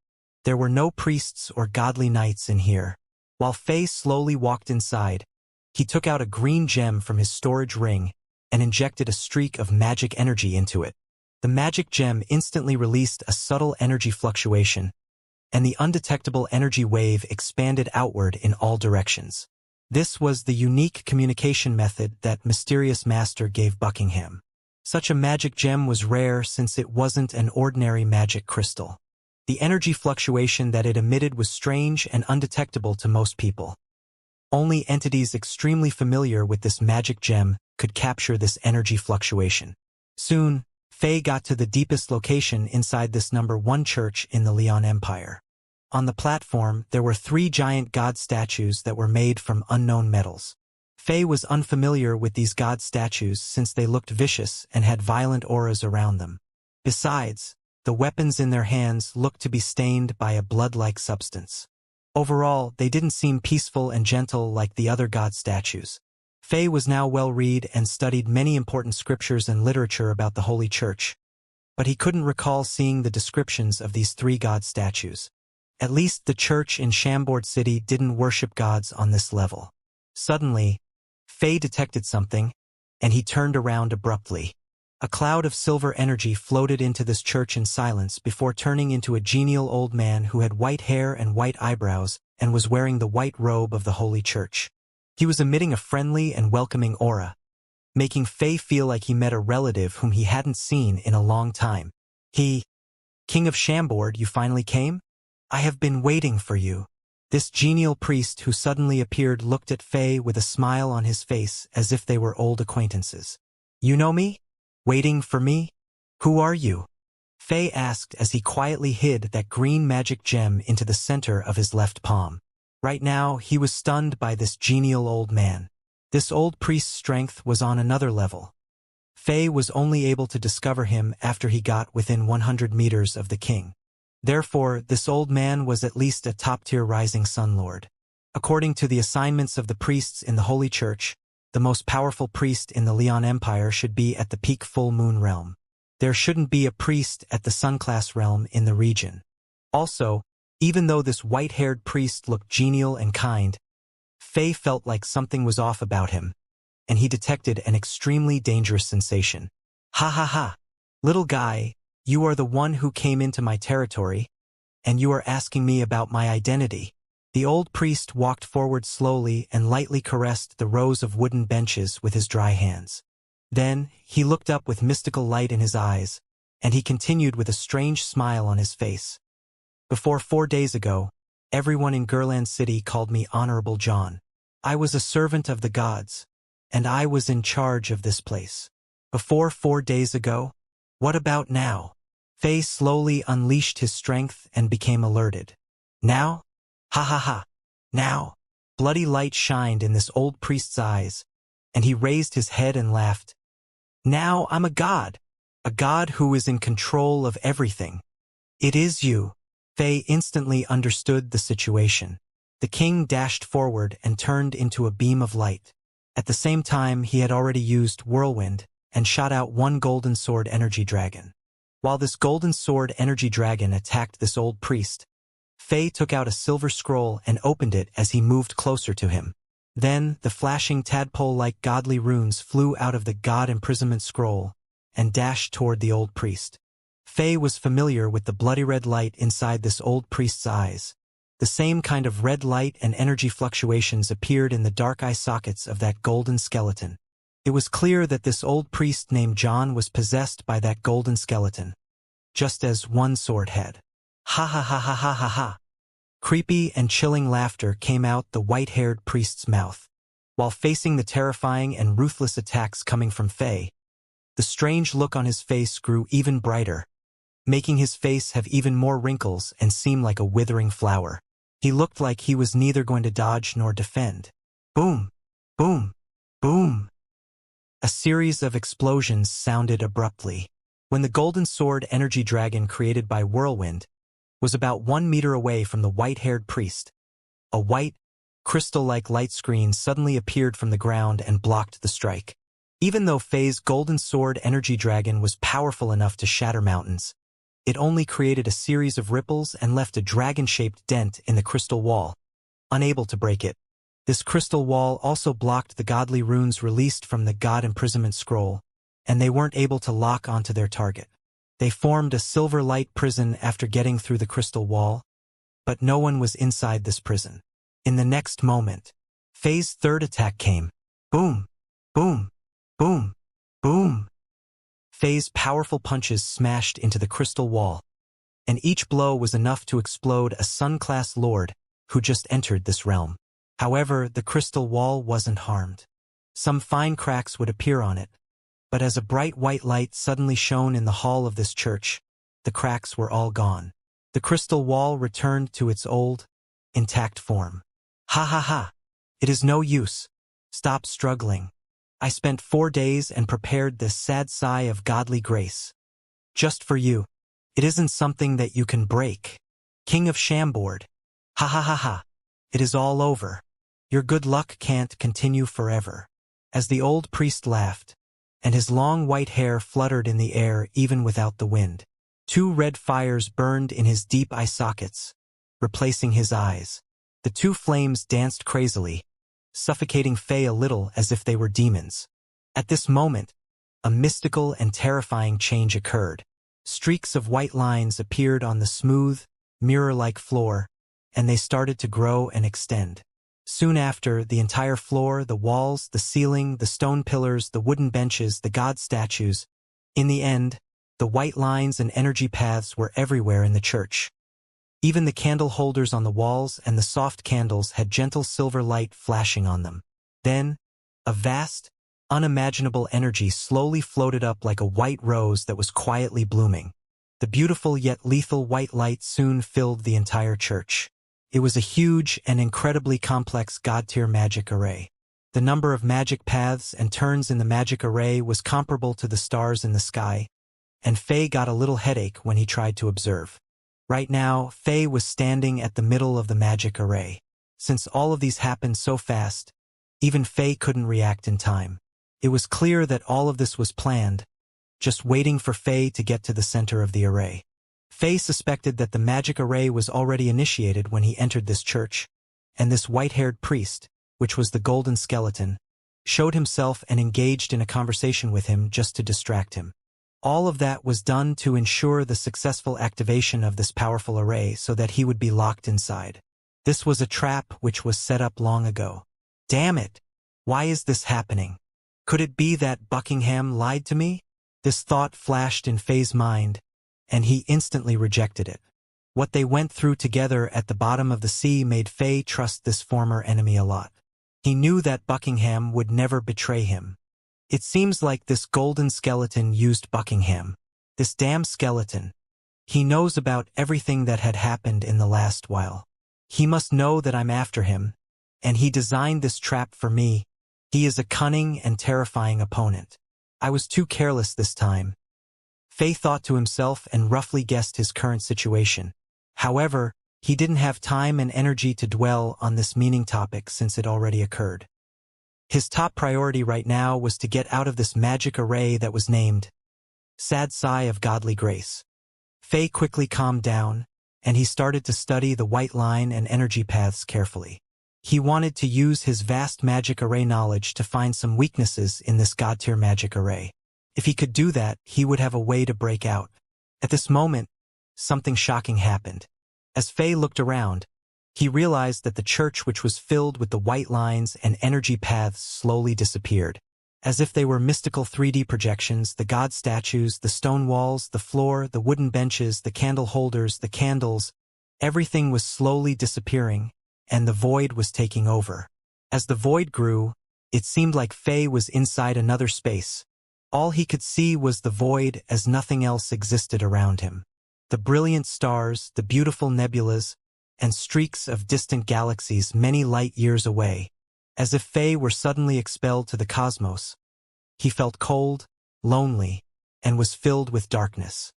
there were no priests or godly knights in here. While Fei slowly walked inside, he took out a green gem from his storage ring and injected a streak of magic energy into it. The magic gem instantly released a subtle energy fluctuation, and the undetectable energy wave expanded outward in all directions. This was the unique communication method that Mysterious Master gave Buckingham. Such a magic gem was rare since it wasn't an ordinary magic crystal. The energy fluctuation that it emitted was strange and undetectable to most people. Only entities extremely familiar with this magic gem could capture this energy fluctuation. Soon, Fei got to the deepest location inside this number 1 church in the Leon Empire. On the platform, there were 3 giant god statues that were made from unknown metals. Fei was unfamiliar with these god statues since they looked vicious and had violent auras around them. Besides, the weapons in their hands looked to be stained by a blood-like substance. Overall, they didn't seem peaceful and gentle like the other god statues. Fei was now well-read and studied many important scriptures and literature about the Holy Church, but he couldn't recall seeing the descriptions of these 3 god statues. At least the church in Chambord City didn't worship gods on this level. Suddenly, Fei detected something, and he turned around abruptly. A cloud of silver energy floated into this church in silence before turning into a genial old man who had white hair and white eyebrows and was wearing the white robe of the Holy Church. He was emitting a friendly and welcoming aura, making Fei feel like he met a relative whom he hadn't seen in a long time. King of Chambord, you finally came? I have been waiting for you. This genial priest who suddenly appeared looked at Fei with a smile on his face as if they were old acquaintances. You know me? Waiting for me? Who are you? Fei asked as he quietly hid that green magic gem into the center of his left palm. Right now, he was stunned by this genial old man. This old priest's strength was on another level. Faye was only able to discover him after he got within 100 meters of the king. Therefore, this old man was at least a top-tier rising sun lord. According to the assignments of the priests in the Holy Church, the most powerful priest in the Leon Empire should be at the peak full moon realm. There shouldn't be a priest at the sun class realm in the region. Also, even though this white-haired priest looked genial and kind, Faye felt like something was off about him, and he detected an extremely dangerous sensation. Ha ha ha! Little guy, you are the one who came into my territory, and you are asking me about my identity. The old priest walked forward slowly and lightly caressed the rows of wooden benches with his dry hands. Then, he looked up with mystical light in his eyes, and he continued with a strange smile on his face. Before 4 days ago, everyone in Gerland City called me Honorable John. I was a servant of the gods, and I was in charge of this place. Before 4 days ago? What about now? Faye slowly unleashed his strength and became alerted. Now? Ha ha ha! Now! Bloody light shined in this old priest's eyes, and he raised his head and laughed. Now I'm a god who is in control of everything. It is you. Faye instantly understood the situation. The king dashed forward and turned into a beam of light. At the same time, he had already used Whirlwind and shot out one golden sword energy dragon. While this golden sword energy dragon attacked this old priest, Faye took out a silver scroll and opened it as he moved closer to him. Then, the flashing tadpole-like godly runes flew out of the god imprisonment scroll and dashed toward the old priest. Faye was familiar with the bloody red light inside this old priest's eyes. The same kind of red light and energy fluctuations appeared in the dark eye sockets of that golden skeleton. It was clear that this old priest named John was possessed by that golden skeleton, just as one sword had. Ha ha ha ha ha ha ha! Creepy and chilling laughter came out the white-haired priest's mouth. While facing the terrifying and ruthless attacks coming from Faye, the strange look on his face grew even brighter, making his face have even more wrinkles and seem like a withering flower. He looked like he was neither going to dodge nor defend. Boom! Boom! Boom! A series of explosions sounded abruptly. When the golden sword energy dragon created by Whirlwind was about 1 meter away from the white-haired priest, a white, crystal-like light screen suddenly appeared from the ground and blocked the strike. Even though Faye's golden sword energy dragon was powerful enough to shatter mountains, it only created a series of ripples and left a dragon-shaped dent in the crystal wall, unable to break it. This crystal wall also blocked the godly runes released from the god imprisonment scroll, and they weren't able to lock onto their target. They formed a silver light prison after getting through the crystal wall, but no one was inside this prison. In the next moment, Faye's third attack came. Boom! Boom! Boom! Boom! Faye's powerful punches smashed into the crystal wall, and each blow was enough to explode a sun-class lord who just entered this realm. However, the crystal wall wasn't harmed. Some fine cracks would appear on it, but as a bright white light suddenly shone in the hall of this church, the cracks were all gone. The crystal wall returned to its old, intact form. Ha ha ha! It is no use. Stop struggling. I spent 4 days and prepared this sad sigh of godly grace. Just for you. It isn't something that you can break. King of Shambord. Ha ha ha ha. It is all over. Your good luck can't continue forever. As the old priest laughed, and his long white hair fluttered in the air even without the wind, 2 red fires burned in his deep eye sockets, replacing his eyes. The 2 flames danced crazily, suffocating Faye a little as if they were demons. At this moment, a mystical and terrifying change occurred. Streaks of white lines appeared on the smooth, mirror-like floor, and they started to grow and extend. Soon after, the entire floor, the walls, the ceiling, the stone pillars, the wooden benches, the god statues. In the end, the white lines and energy paths were everywhere in the church. Even the candle holders on the walls and the soft candles had gentle silver light flashing on them. Then, a vast, unimaginable energy slowly floated up like a white rose that was quietly blooming. The beautiful yet lethal white light soon filled the entire church. It was a huge and incredibly complex god-tier magic array. The number of magic paths and turns in the magic array was comparable to the stars in the sky, and Faye got a little headache when he tried to observe. Right now, Faye was standing at the middle of the magic array. Since all of these happened so fast, even Faye couldn't react in time. It was clear that all of this was planned, just waiting for Faye to get to the center of the array. Faye suspected that the magic array was already initiated when he entered this church, and this white-haired priest, which was the golden skeleton, showed himself and engaged in a conversation with him just to distract him. All of that was done to ensure the successful activation of this powerful array so that he would be locked inside. This was a trap which was set up long ago. Damn it! Why is this happening? Could it be that Buckingham lied to me? This thought flashed in Faye's mind, and he instantly rejected it. What they went through together at the bottom of the sea made Faye trust this former enemy a lot. He knew that Buckingham would never betray him. It seems like this golden skeleton used Buckingham. This damn skeleton. He knows about everything that had happened in the last while. He must know that I'm after him, and he designed this trap for me. He is a cunning and terrifying opponent. I was too careless this time. Faye thought to himself and roughly guessed his current situation. However, he didn't have time and energy to dwell on this meaning topic since it already occurred. His top priority right now was to get out of this magic array that was named Sad Sigh of Godly Grace. Faye quickly calmed down, and he started to study the white line and energy paths carefully. He wanted to use his vast magic array knowledge to find some weaknesses in this god-tier magic array. If he could do that, he would have a way to break out. At this moment, something shocking happened. As Faye looked around, he realized that the church which was filled with the white lines and energy paths slowly disappeared. As if they were mystical 3D projections, the god statues, the stone walls, the floor, the wooden benches, the candle holders, the candles, everything was slowly disappearing, and the void was taking over. As the void grew, it seemed like Faye was inside another space. All he could see was the void as nothing else existed around him. The brilliant stars, the beautiful nebulas, and streaks of distant galaxies many light years away, as if Faye were suddenly expelled to the cosmos. He felt cold, lonely, and was filled with darkness.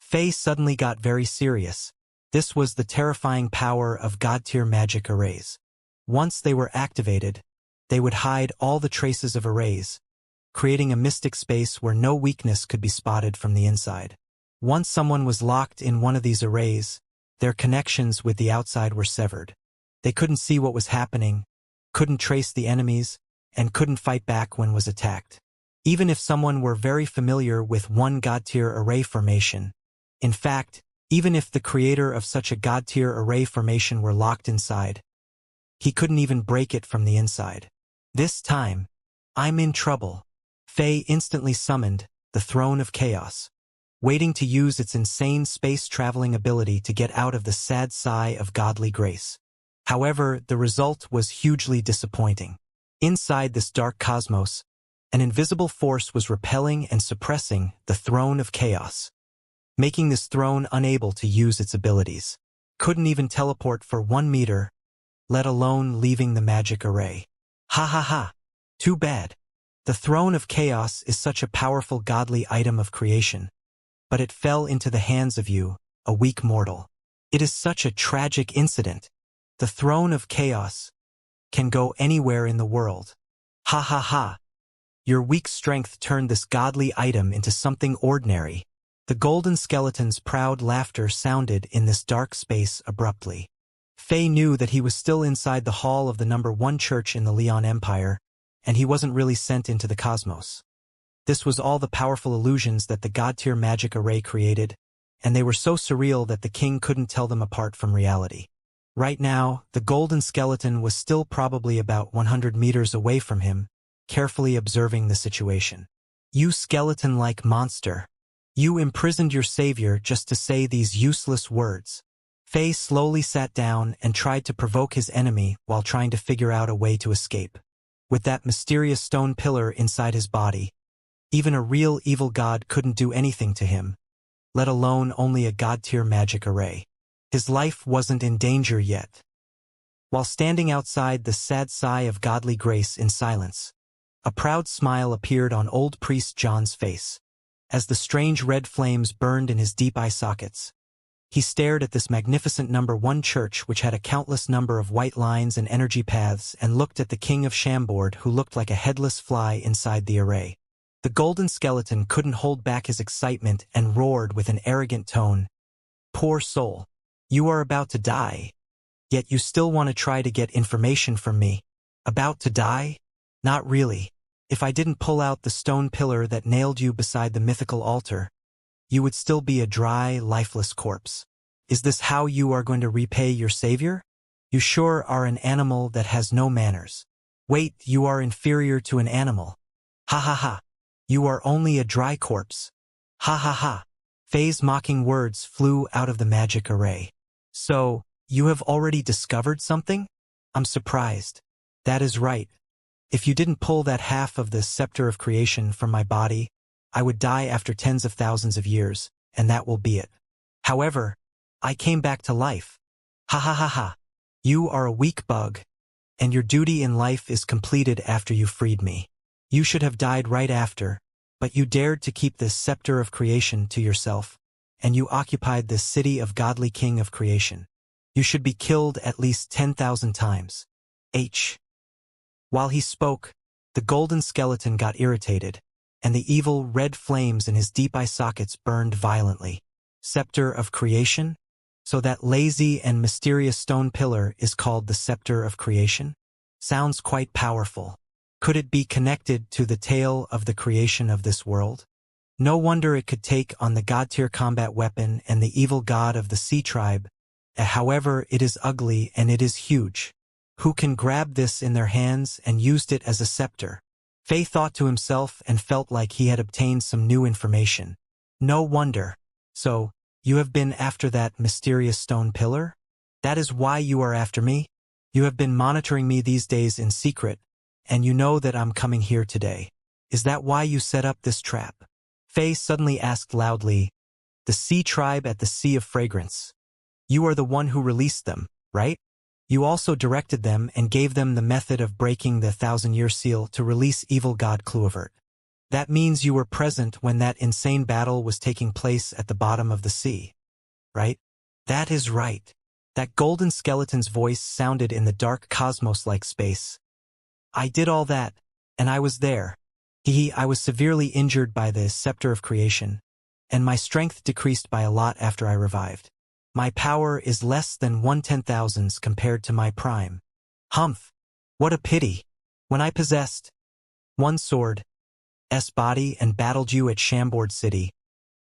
Faye suddenly got very serious. This was the terrifying power of god-tier magic arrays. Once they were activated, they would hide all the traces of arrays, creating a mystic space where no weakness could be spotted from the inside. Once someone was locked in one of these arrays, their connections with the outside were severed. They couldn't see what was happening, couldn't trace the enemies, and couldn't fight back when was attacked. Even if someone were very familiar with one god-tier array formation, in fact, even if the creator of such a god-tier array formation were locked inside, he couldn't even break it from the inside. This time, I'm in trouble. Faye instantly summoned the Throne of Chaos, waiting to use its insane space-traveling ability to get out of the sad sigh of godly grace. However, the result was hugely disappointing. Inside this dark cosmos, an invisible force was repelling and suppressing the Throne of Chaos, making this throne unable to use its abilities. Couldn't even teleport for 1 meter, let alone leaving the magic array. Ha ha ha! Too bad. The Throne of Chaos is such a powerful godly item of creation, but it fell into the hands of you, a weak mortal. It is such a tragic incident. The Throne of Chaos can go anywhere in the world. Ha ha ha! Your weak strength turned this godly item into something ordinary. The golden skeleton's proud laughter sounded in this dark space abruptly. Faye knew that he was still inside the hall of the #1 church in the Leon Empire, and he wasn't really sent into the cosmos. This was all the powerful illusions that the god-tier magic array created, and they were so surreal that the king couldn't tell them apart from reality. Right now, the golden skeleton was still probably about 100 meters away from him, carefully observing the situation. You skeleton-like monster. You imprisoned your savior just to say these useless words. Faye slowly sat down and tried to provoke his enemy while trying to figure out a way to escape. With that mysterious stone pillar inside his body, even a real evil god couldn't do anything to him, let alone only a god-tier magic array. His life wasn't in danger yet. while standing outside the sad sigh of godly grace in silence. A proud smile appeared on old priest John's face, as the strange red flames burned in his deep eye sockets. He stared at this magnificent number 1 church which had a countless number of white lines and energy paths and looked at the king of Chambord who looked like a headless fly inside the array. The golden skeleton couldn't hold back his excitement and roared with an arrogant tone. Poor soul. You are about to die. Yet you still want to try to get information from me. About to die? Not really. If I didn't pull out the stone pillar that nailed you beside the mythical altar, you would still be a dry, lifeless corpse. Is this how you are going to repay your savior? You sure are an animal that has no manners. Wait, you are inferior to an animal. Ha ha ha. You are only a dry corpse. Ha ha ha. Faye's mocking words flew out of the magic array. So, you have already discovered something? I'm surprised. That is right. If you didn't pull that half of the scepter of creation from my body, I would die after tens of thousands of years, and that will be it. However, I came back to life. Ha ha ha ha. You are a weak bug, and your duty in life is completed after you freed me. You should have died right after, but you dared to keep this scepter of creation to yourself, and you occupied this city of godly king of creation. You should be killed at least 10,000 times. While he spoke, the golden skeleton got irritated, and the evil red flames in his deep eye sockets burned violently. Scepter of creation? So that lazy and mysterious stone pillar is called the scepter of creation? Sounds quite powerful. Could it be connected to the tale of the creation of this world? No wonder it could take on the god-tier combat weapon and the evil god of the sea tribe. However, it is ugly and it is huge. Who can grab this in their hands and used it as a scepter? Faye thought to himself and felt like he had obtained some new information. No wonder. So, you have been after that mysterious stone pillar? That is why you are after me? You have been monitoring me these days in secret, and you know that I'm coming here today. Is that why you set up this trap? Faye suddenly asked loudly, the sea tribe at the Sea of Fragrance. You are the one who released them, right? You also directed them and gave them the method of breaking the 1,000-year seal to release evil god Cluivert. That means you were present when that insane battle was taking place at the bottom of the sea, right? That is right. That golden skeleton's voice sounded in the dark cosmos-like space. I did all that, and I was there. I was severely injured by the scepter of creation, and my strength decreased by a lot after I revived. My power is less than 1/10,000 compared to my prime. Humph! What a pity! When I possessed one sword's body and battled you at Chambord City,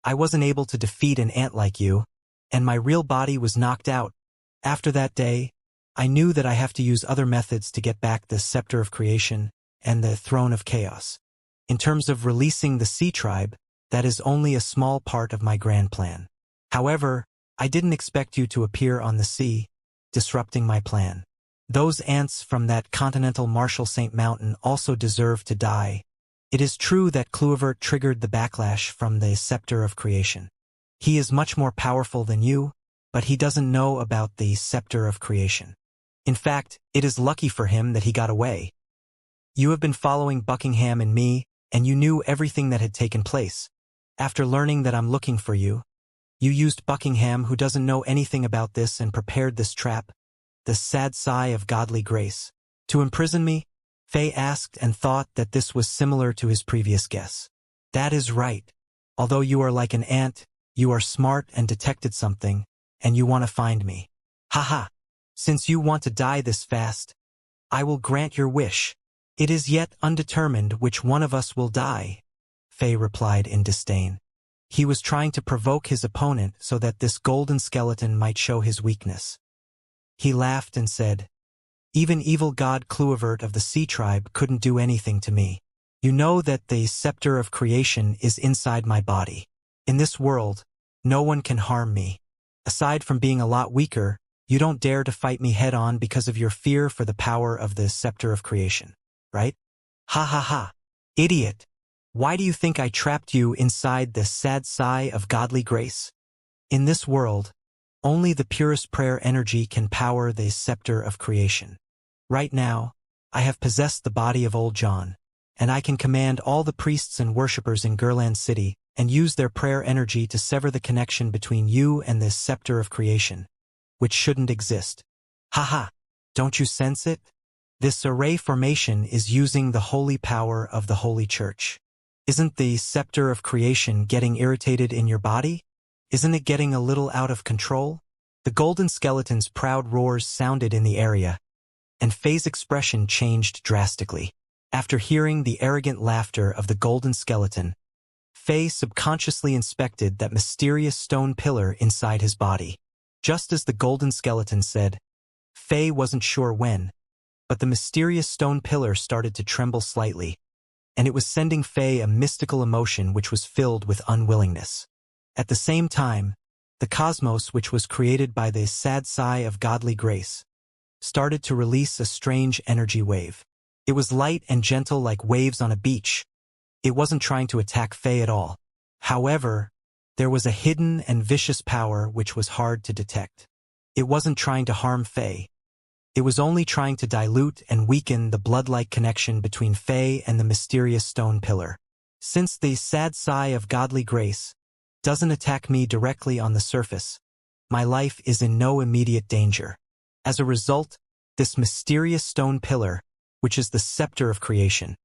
I wasn't able to defeat an ant like you, and my real body was knocked out. After that day, I knew that I have to use other methods to get back the scepter of creation and the throne of chaos. In terms of releasing the sea tribe, that is only a small part of my grand plan. However, I didn't expect you to appear on the sea, disrupting my plan. Those ants from that continental Marshall St. Mountain also deserve to die. It is true that Cluivert triggered the backlash from the scepter of creation. He is much more powerful than you, but he doesn't know about the scepter of creation. In fact, it is lucky for him that he got away. You have been following Buckingham and me, and you knew everything that had taken place. After learning that I'm looking for you, you used Buckingham, who doesn't know anything about this, and prepared this trap, the sad sigh of godly grace, to imprison me? Faye asked and thought that this was similar to his previous guess. That is right. Although you are like an ant, you are smart and detected something, and you want to find me. Haha. Since you want to die this fast, I will grant your wish. It is yet undetermined which one of us will die, Faye replied in disdain. He was trying to provoke his opponent so that this golden skeleton might show his weakness. He laughed and said, even evil god Cluivert of the Sea Tribe couldn't do anything to me. You know that the scepter of creation is inside my body. In this world, no one can harm me. Aside from being a lot weaker, you don't dare to fight me head-on because of your fear for the power of the scepter of creation, right? Ha ha ha. Idiot. Why do you think I trapped you inside the sad sigh of godly grace? In this world, Only the purest prayer energy can power the scepter of creation. Right now, I have possessed the body of old John, and I can command all the priests and worshippers in Gurland City and use their prayer energy to sever the connection between you and this scepter of creation, which shouldn't exist. Haha, don't you sense it? This array formation is using the holy power of the Holy Church. Isn't the scepter of creation getting irritated in your body? Isn't it getting a little out of control? The golden skeleton's proud roars sounded in the area, and Faye's expression changed drastically. After hearing the arrogant laughter of the golden skeleton, Faye subconsciously inspected that mysterious stone pillar inside his body. Just as the golden skeleton said, Faye wasn't sure when, but the mysterious stone pillar started to tremble slightly, and it was sending Faye a mystical emotion which was filled with unwillingness. At the same time, the cosmos, which was created by the sad sigh of godly grace, started to release a strange energy wave. It was light and gentle like waves on a beach. It wasn't trying to attack Faye at all. However, there was a hidden and vicious power which was hard to detect. It wasn't trying to harm Faye. It was only trying to dilute and weaken the blood-like connection between Faye and the mysterious stone pillar. Since the sad sigh of godly grace doesn't attack me directly on the surface, my life is in no immediate danger. As a result, this mysterious stone pillar, which is the scepter of creation,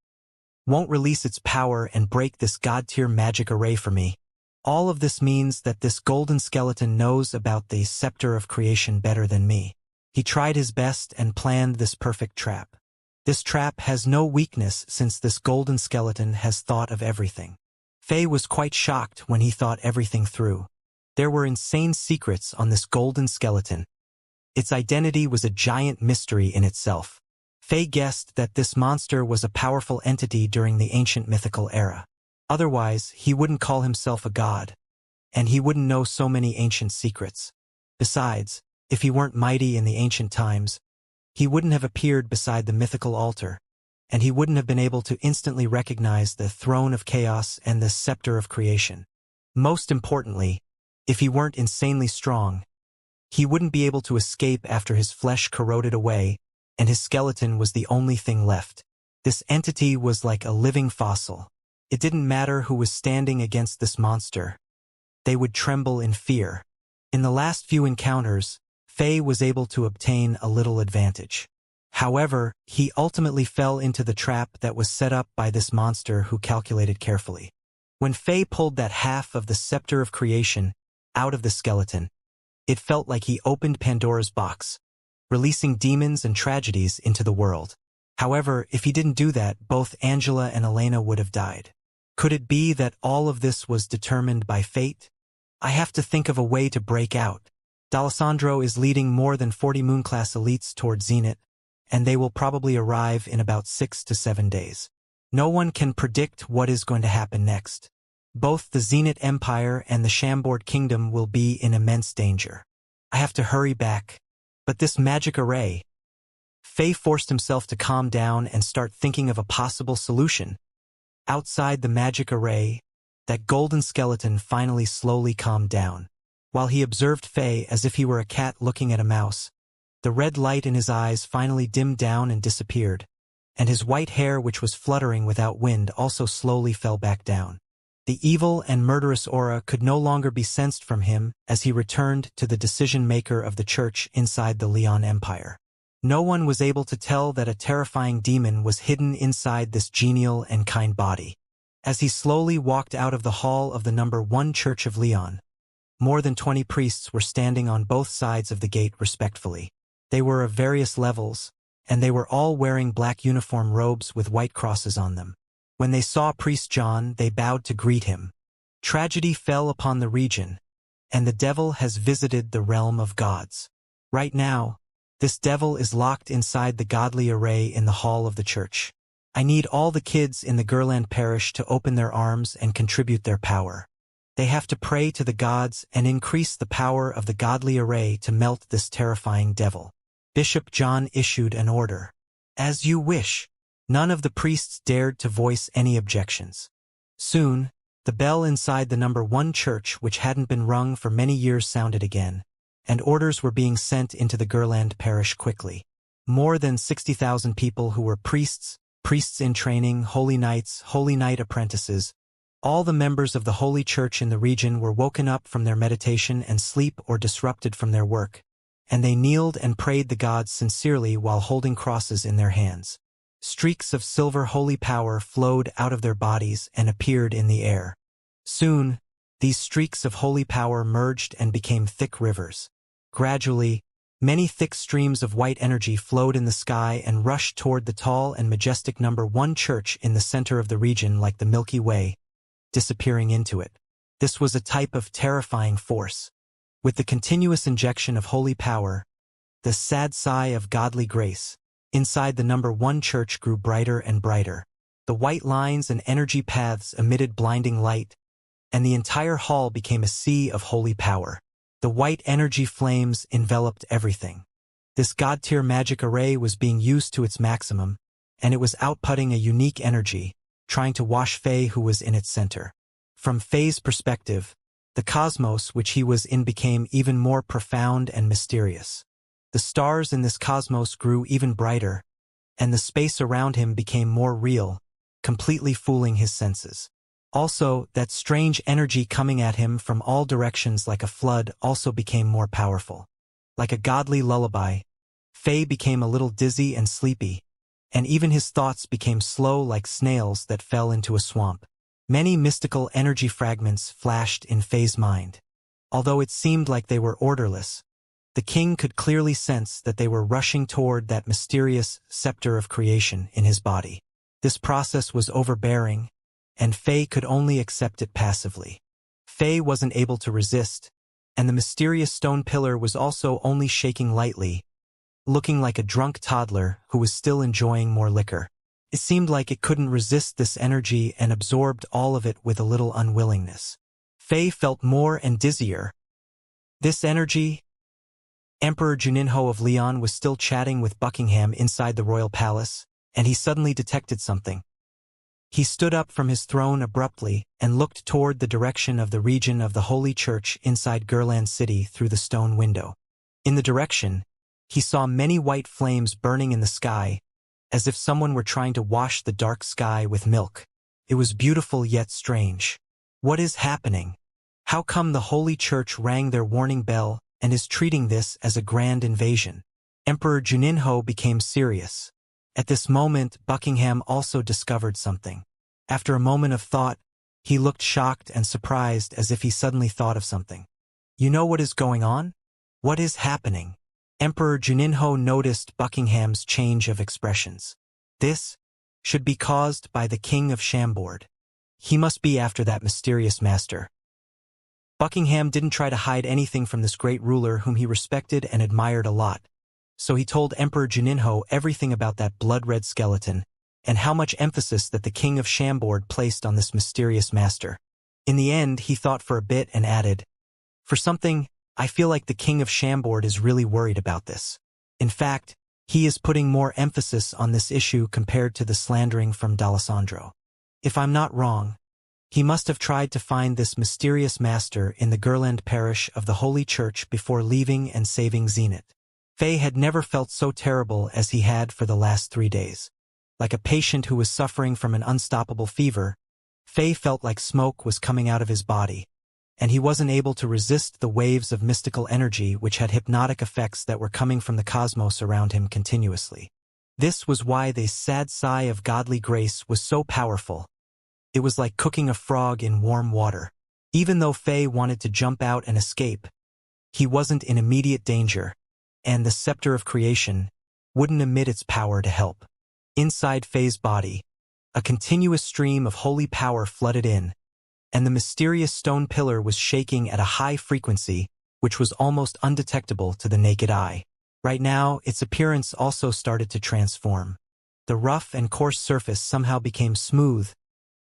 won't release its power and break this god-tier magic array for me. All of this means that this golden skeleton knows about the scepter of creation better than me. He tried his best and planned this perfect trap. This trap has no weakness since this golden skeleton has thought of everything. Faye was quite shocked when he thought everything through. There were insane secrets on this golden skeleton. Its identity was a giant mystery in itself. Faye guessed that this monster was a powerful entity during the ancient mythical era. Otherwise, he wouldn't call himself a god, and he wouldn't know so many ancient secrets. Besides, if he weren't mighty in the ancient times, he wouldn't have appeared beside the mythical altar, and he wouldn't have been able to instantly recognize the throne of chaos and the scepter of creation. Most importantly, if he weren't insanely strong, he wouldn't be able to escape after his flesh corroded away and his skeleton was the only thing left. This entity was like a living fossil. It didn't matter who was standing against this monster. They would tremble in fear. In the last few encounters, Faye was able to obtain a little advantage. However, he ultimately fell into the trap that was set up by this monster who calculated carefully. When Faye pulled that half of the scepter of creation out of the skeleton, it felt like he opened Pandora's box, releasing demons and tragedies into the world. However, if he didn't do that, both Angela and Elena would have died. Could it be that all of this was determined by fate? I have to think of a way to break out. D'Alessandro is leading more than 40 Moon-class elites toward Zenith, and they will probably arrive in about 6 to 7 days. No one can predict what is going to happen next. Both the Zenith Empire and the Chambord Kingdom will be in immense danger. I have to hurry back. But this magic array... Faye forced himself to calm down and start thinking of a possible solution. Outside the magic array, that golden skeleton finally slowly calmed down. While he observed Faye as if he were a cat looking at a mouse, the red light in his eyes finally dimmed down and disappeared, and his white hair, which was fluttering without wind, also slowly fell back down. The evil and murderous aura could no longer be sensed from him as he returned to the decision-maker of the church inside the Leon Empire. No one was able to tell that a terrifying demon was hidden inside this genial and kind body. As he slowly walked out of the hall of the number 1 Church of Leon, more than 20 priests were standing on both sides of the gate respectfully. They were of various levels, and they were all wearing black uniform robes with white crosses on them. When they saw Priest John, they bowed to greet him. Tragedy fell upon the region, and the devil has visited the realm of gods. Right now, this devil is locked inside the godly array in the hall of the church. I need all the kids in the Gurland parish to open their arms and contribute their power. They have to pray to the gods and increase the power of the godly array to melt this terrifying devil. Bishop John issued an order. As you wish. None of the priests dared to voice any objections. Soon, the bell inside the number 1 church, which hadn't been rung for many years, sounded again, and orders were being sent into the Gerland parish quickly. More than 60,000 people who were priests, priests in training, holy knights, holy knight apprentices, all the members of the Holy Church in the region were woken up from their meditation and sleep or disrupted from their work, and they kneeled and prayed the gods sincerely while holding crosses in their hands. Streaks of silver holy power flowed out of their bodies and appeared in the air. Soon, these streaks of holy power merged and became thick rivers. Gradually, many thick streams of white energy flowed in the sky and rushed toward the tall and majestic number 1 church in the center of the region like the Milky Way, disappearing into it. This was a type of terrifying force. With the continuous injection of holy power, the sad sigh of godly grace, inside the number 1 church grew brighter and brighter. The white lines and energy paths emitted blinding light, and the entire hall became a sea of holy power. The white energy flames enveloped everything. This god-tier magic array was being used to its maximum, and it was outputting a unique energy, trying to wash Faye, who was in its center. From Faye's perspective, the cosmos which he was in became even more profound and mysterious. The stars in this cosmos grew even brighter, and the space around him became more real, completely fooling his senses. Also, that strange energy coming at him from all directions like a flood also became more powerful. Like a godly lullaby, Faye became a little dizzy and sleepy, and even his thoughts became slow like snails that fell into a swamp. Many mystical energy fragments flashed in Faye's mind. Although it seemed like they were orderless, the king could clearly sense that they were rushing toward that mysterious scepter of creation in his body. This process was overbearing, and Faye could only accept it passively. Faye wasn't able to resist, and the mysterious stone pillar was also only shaking lightly, looking like a drunk toddler who was still enjoying more liquor. It seemed like it couldn't resist this energy and absorbed all of it with a little unwillingness. Faye felt more and dizzier. This energy... Emperor Juninho of Leon was still chatting with Buckingham inside the royal palace, and he suddenly detected something. He stood up from his throne abruptly and looked toward the direction of the region of the Holy Church inside Gerland City through the stone window. In the direction, he saw many white flames burning in the sky, as if someone were trying to wash the dark sky with milk. It was beautiful yet strange. What is happening? How come the Holy Church rang their warning bell and is treating this as a grand invasion? Emperor Juninho became serious. At this moment, Buckingham also discovered something. After a moment of thought, he looked shocked and surprised as if he suddenly thought of something. You know what is going on? What is happening? Emperor Juninho noticed Buckingham's change of expressions. This should be caused by the King of Chambord. He must be after that mysterious master. Buckingham didn't try to hide anything from this great ruler whom he respected and admired a lot. So he told Emperor Juninho everything about that blood-red skeleton, and how much emphasis that the King of Chambord placed on this mysterious master. In the end, he thought for a bit and added, "For something, I feel like the King of Chambord is really worried about this. In fact, he is putting more emphasis on this issue compared to the slandering from D'Alessandro. If I'm not wrong, he must have tried to find this mysterious master in the Gerland parish of the Holy Church before leaving and saving Zenith." Faye had never felt so terrible as he had for the last 3 days. Like a patient who was suffering from an unstoppable fever, Faye felt like smoke was coming out of his body, and he wasn't able to resist the waves of mystical energy which had hypnotic effects that were coming from the cosmos around him continuously. This was why the sad sigh of godly grace was so powerful. It was like cooking a frog in warm water. Even though Faye wanted to jump out and escape, he wasn't in immediate danger, and the scepter of creation wouldn't emit its power to help. Inside Faye's body, a continuous stream of holy power flooded in, and the mysterious stone pillar was shaking at a high frequency which was almost undetectable to the naked eye. Right now, its appearance also started to transform. The rough and coarse surface somehow became smooth,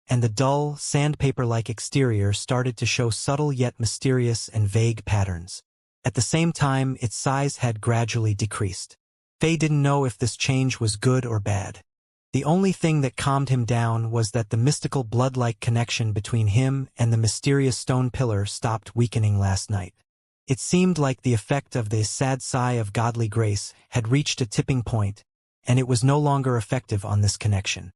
and the dull, sandpaper-like exterior started to show subtle yet mysterious and vague patterns. At the same time, its size had gradually decreased. Faye didn't know if this change was good or bad. The only thing that calmed him down was that the mystical blood-like connection between him and the mysterious stone pillar stopped weakening last night. It seemed like the effect of the sad sigh of godly grace had reached a tipping point, and it was no longer effective on this connection.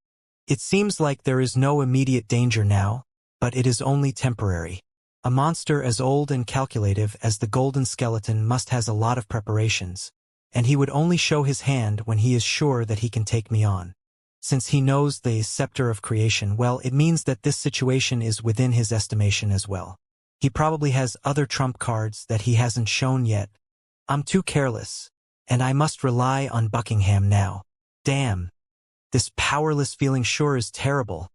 It seems like there is no immediate danger now, but it is only temporary. A monster as old and calculative as the golden skeleton must has a lot of preparations, and he would only show his hand when he is sure that he can take me on. Since he knows the scepter of creation well, it means that this situation is within his estimation as well. He probably has other trump cards that he hasn't shown yet. I'm too careless, and I must rely on Buckingham now. Damn. This powerless feeling sure is terrible.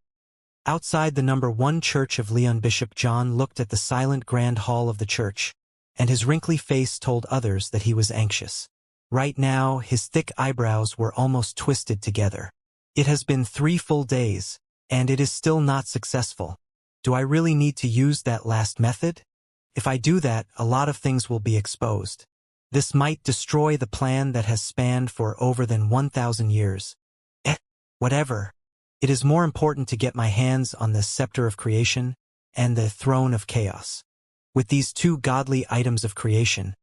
Outside the number 1 church of Leon, Bishop John looked at the silent grand hall of the church, and his wrinkly face told others that he was anxious. Right now, his thick eyebrows were almost twisted together. It has been 3 full days, and it is still not successful. Do I really need to use that last method? If I do that, a lot of things will be exposed. This might destroy the plan that has spanned for over than 1,000 years. Whatever. It is more important to get my hands on the scepter of creation and the throne of chaos. With these 2 godly items of creation,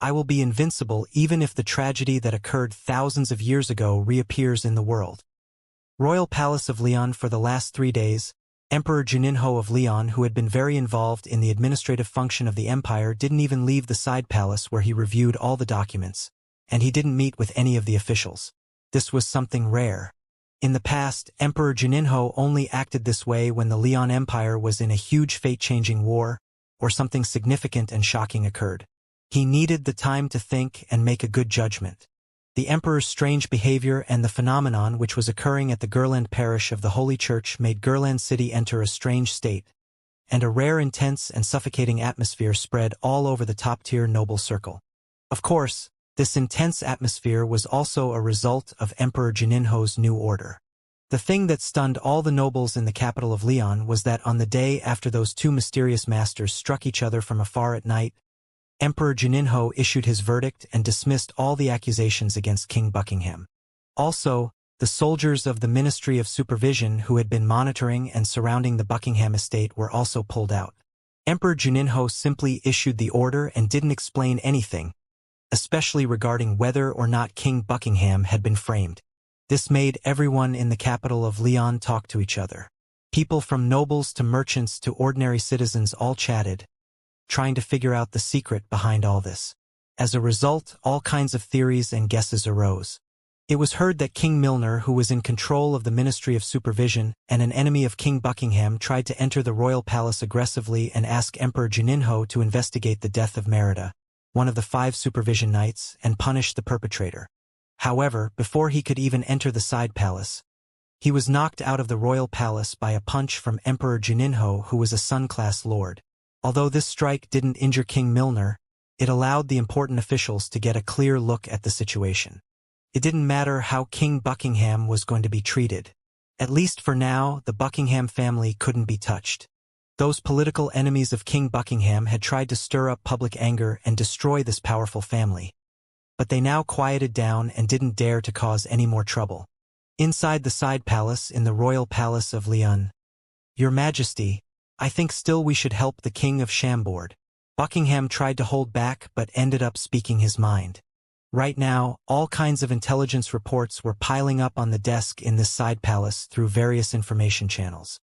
I will be invincible even if the tragedy that occurred thousands of years ago reappears in the world. Royal Palace of Leon. For the last 3 days, Emperor Juninho of Leon, who had been very involved in the administrative function of the empire, didn't even leave the side palace where he reviewed all the documents, and he didn't meet with any of the officials. This was something rare. In the past, Emperor Juninho only acted this way when the Leon Empire was in a huge fate-changing war, or something significant and shocking occurred. He needed the time to think and make a good judgment. The emperor's strange behavior and the phenomenon which was occurring at the Gerland parish of the Holy Church made Gerland City enter a strange state, and a rare, intense, and suffocating atmosphere spread all over the top-tier noble circle. Of course, this intense atmosphere was also a result of Emperor Juninho's new order. The thing that stunned all the nobles in the capital of Leon was that on the day after those 2 mysterious masters struck each other from afar at night, Emperor Juninho issued his verdict and dismissed all the accusations against King Buckingham. Also, the soldiers of the Ministry of Supervision who had been monitoring and surrounding the Buckingham estate were also pulled out. Emperor Juninho simply issued the order and didn't explain anything, especially regarding whether or not King Buckingham had been framed. This made everyone in the capital of Leon talk to each other. People from nobles to merchants to ordinary citizens all chatted, trying to figure out the secret behind all this. As a result, all kinds of theories and guesses arose. It was heard that King Milner, who was in control of the Ministry of Supervision and an enemy of King Buckingham, tried to enter the royal palace aggressively and ask Emperor Juninho to investigate the death of Merida, one of the 5 supervision knights, and punish the perpetrator. However, before he could even enter the side palace, he was knocked out of the royal palace by a punch from Emperor Juninho, who was a Sun-class lord. Although this strike didn't injure King Milner, it allowed the important officials to get a clear look at the situation. It didn't matter how King Buckingham was going to be treated. At least for now, the Buckingham family couldn't be touched. Those political enemies of King Buckingham had tried to stir up public anger and destroy this powerful family. But they now quieted down and didn't dare to cause any more trouble. Inside the side palace in the royal palace of Leon. Your Majesty, I think still we should help the King of Chambord. Buckingham tried to hold back but ended up speaking his mind. Right now, all kinds of intelligence reports were piling up on the desk in this side palace through various information channels.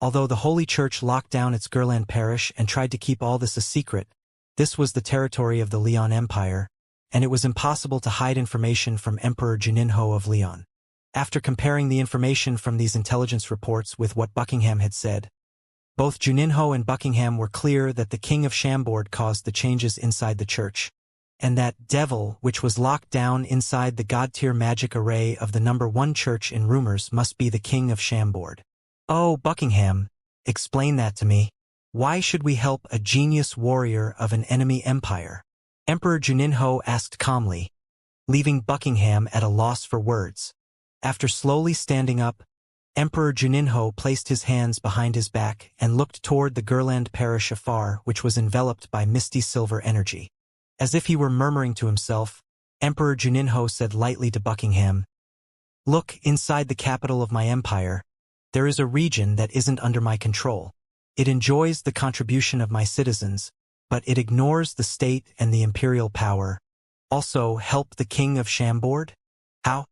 Although the Holy Church locked down its Gerland parish and tried to keep all this a secret, this was the territory of the Leon Empire, and it was impossible to hide information from Emperor Juninho of Leon. After comparing the information from these intelligence reports with what Buckingham had said, both Juninho and Buckingham were clear that the King of Chambord caused the changes inside the church, and that devil, which was locked down inside the god-tier magic array of the number 1 church in rumors, must be the King of Chambord. Oh, Buckingham, explain that to me. Why should we help a genius warrior of an enemy empire? Emperor Juninho asked calmly, leaving Buckingham at a loss for words. After slowly standing up, Emperor Juninho placed his hands behind his back and looked toward the Gerland parish afar, which was enveloped by misty silver energy. As if he were murmuring to himself, Emperor Juninho said lightly to Buckingham, "Look, inside the capital of my empire, there is a region that isn't under my control. It enjoys the contribution of my citizens, but it ignores the state and the imperial power. Also, help the king of Chambord? How?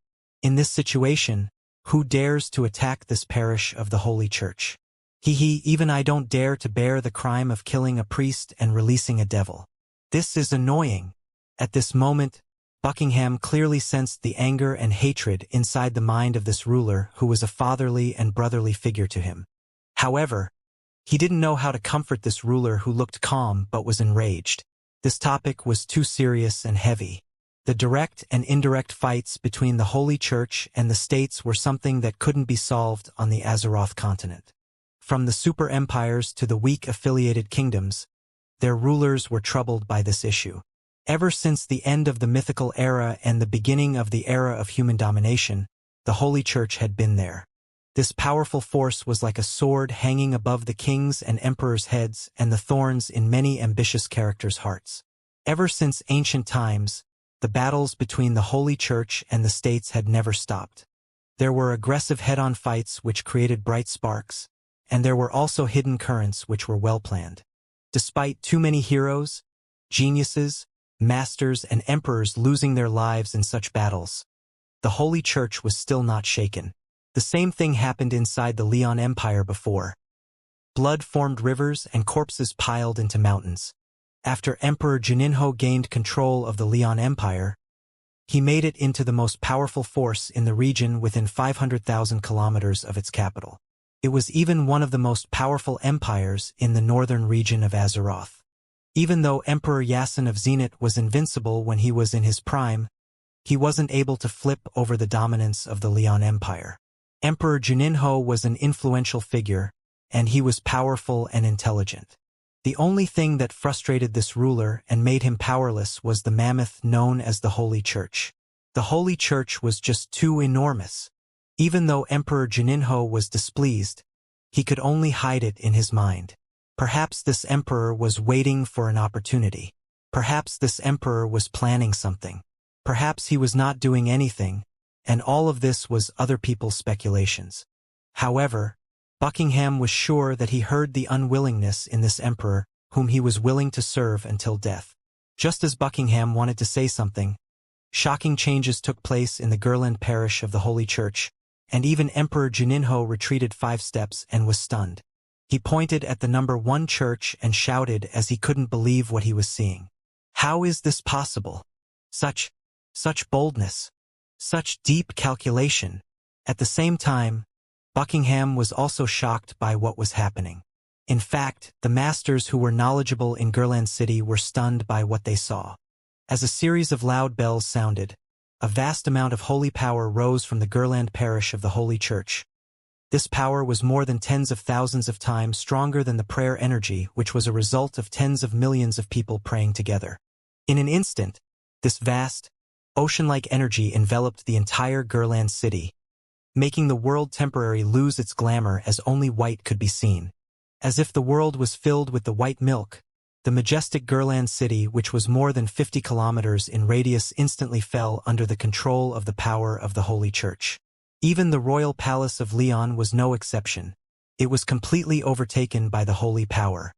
In this situation, who dares to attack this parish of the Holy Church? Even I don't dare to bear the crime of killing a priest and releasing a devil. This is annoying. At this moment, Buckingham clearly sensed the anger and hatred inside the mind of this ruler who was a fatherly and brotherly figure to him. However, he didn't know how to comfort this ruler who looked calm but was enraged. This topic was too serious and heavy. The direct and indirect fights between the Holy Church and the states were something that couldn't be solved on the Azeroth continent. From the super empires to the weak affiliated kingdoms, their rulers were troubled by this issue. Ever since the end of the mythical era and the beginning of the era of human domination, the Holy Church had been there. This powerful force was like a sword hanging above the kings' and emperors' heads and the thorns in many ambitious characters' hearts. Ever since ancient times, the battles between the Holy Church and the states had never stopped. There were aggressive head-on fights which created bright sparks, and there were also hidden currents which were well-planned. Despite too many heroes, geniuses, masters, and emperors losing their lives in such battles, the Holy Church was still not shaken. The same thing happened inside the Leon Empire before. Blood formed rivers and corpses piled into mountains. After Emperor Juninho gained control of the Leon Empire, he made it into the most powerful force in the region within 500,000 kilometers of its capital. It was even one of the most powerful empires in the northern region of Azeroth. Even though Emperor Yasin of Zenith was invincible when he was in his prime, he wasn't able to flip over the dominance of the Leon Empire. Emperor Juninho was an influential figure, and he was powerful and intelligent. The only thing that frustrated this ruler and made him powerless was the mammoth known as the Holy Church. The Holy Church was just too enormous. Even though Emperor Juninho was displeased, he could only hide it in his mind. Perhaps this emperor was waiting for an opportunity. Perhaps this emperor was planning something. Perhaps he was not doing anything, and all of this was other people's speculations. However, Buckingham was sure that he heard the unwillingness in this emperor, whom he was willing to serve until death. Just as Buckingham wanted to say something, shocking changes took place in the Gerland parish of the Holy Church, and even Emperor Juninho retreated 5 steps and was stunned. He pointed at the number 1 church and shouted as he couldn't believe what he was seeing. How is this possible? Such boldness. Such deep calculation. At the same time, Buckingham was also shocked by what was happening. In fact, the masters who were knowledgeable in Gerland City were stunned by what they saw. As a series of loud bells sounded, a vast amount of holy power rose from the Gerland parish of the Holy Church. This power was more than tens of thousands of times stronger than the prayer energy, which was a result of tens of millions of people praying together. In an instant, this vast, ocean-like energy enveloped the entire Gerland city, making the world temporarily lose its glamour as only white could be seen. As if the world was filled with the white milk, the majestic Gerland city, which was more than 50 kilometers in radius, instantly fell under the control of the power of the Holy Church. Even the royal palace of Leon was no exception. It was completely overtaken by the holy power.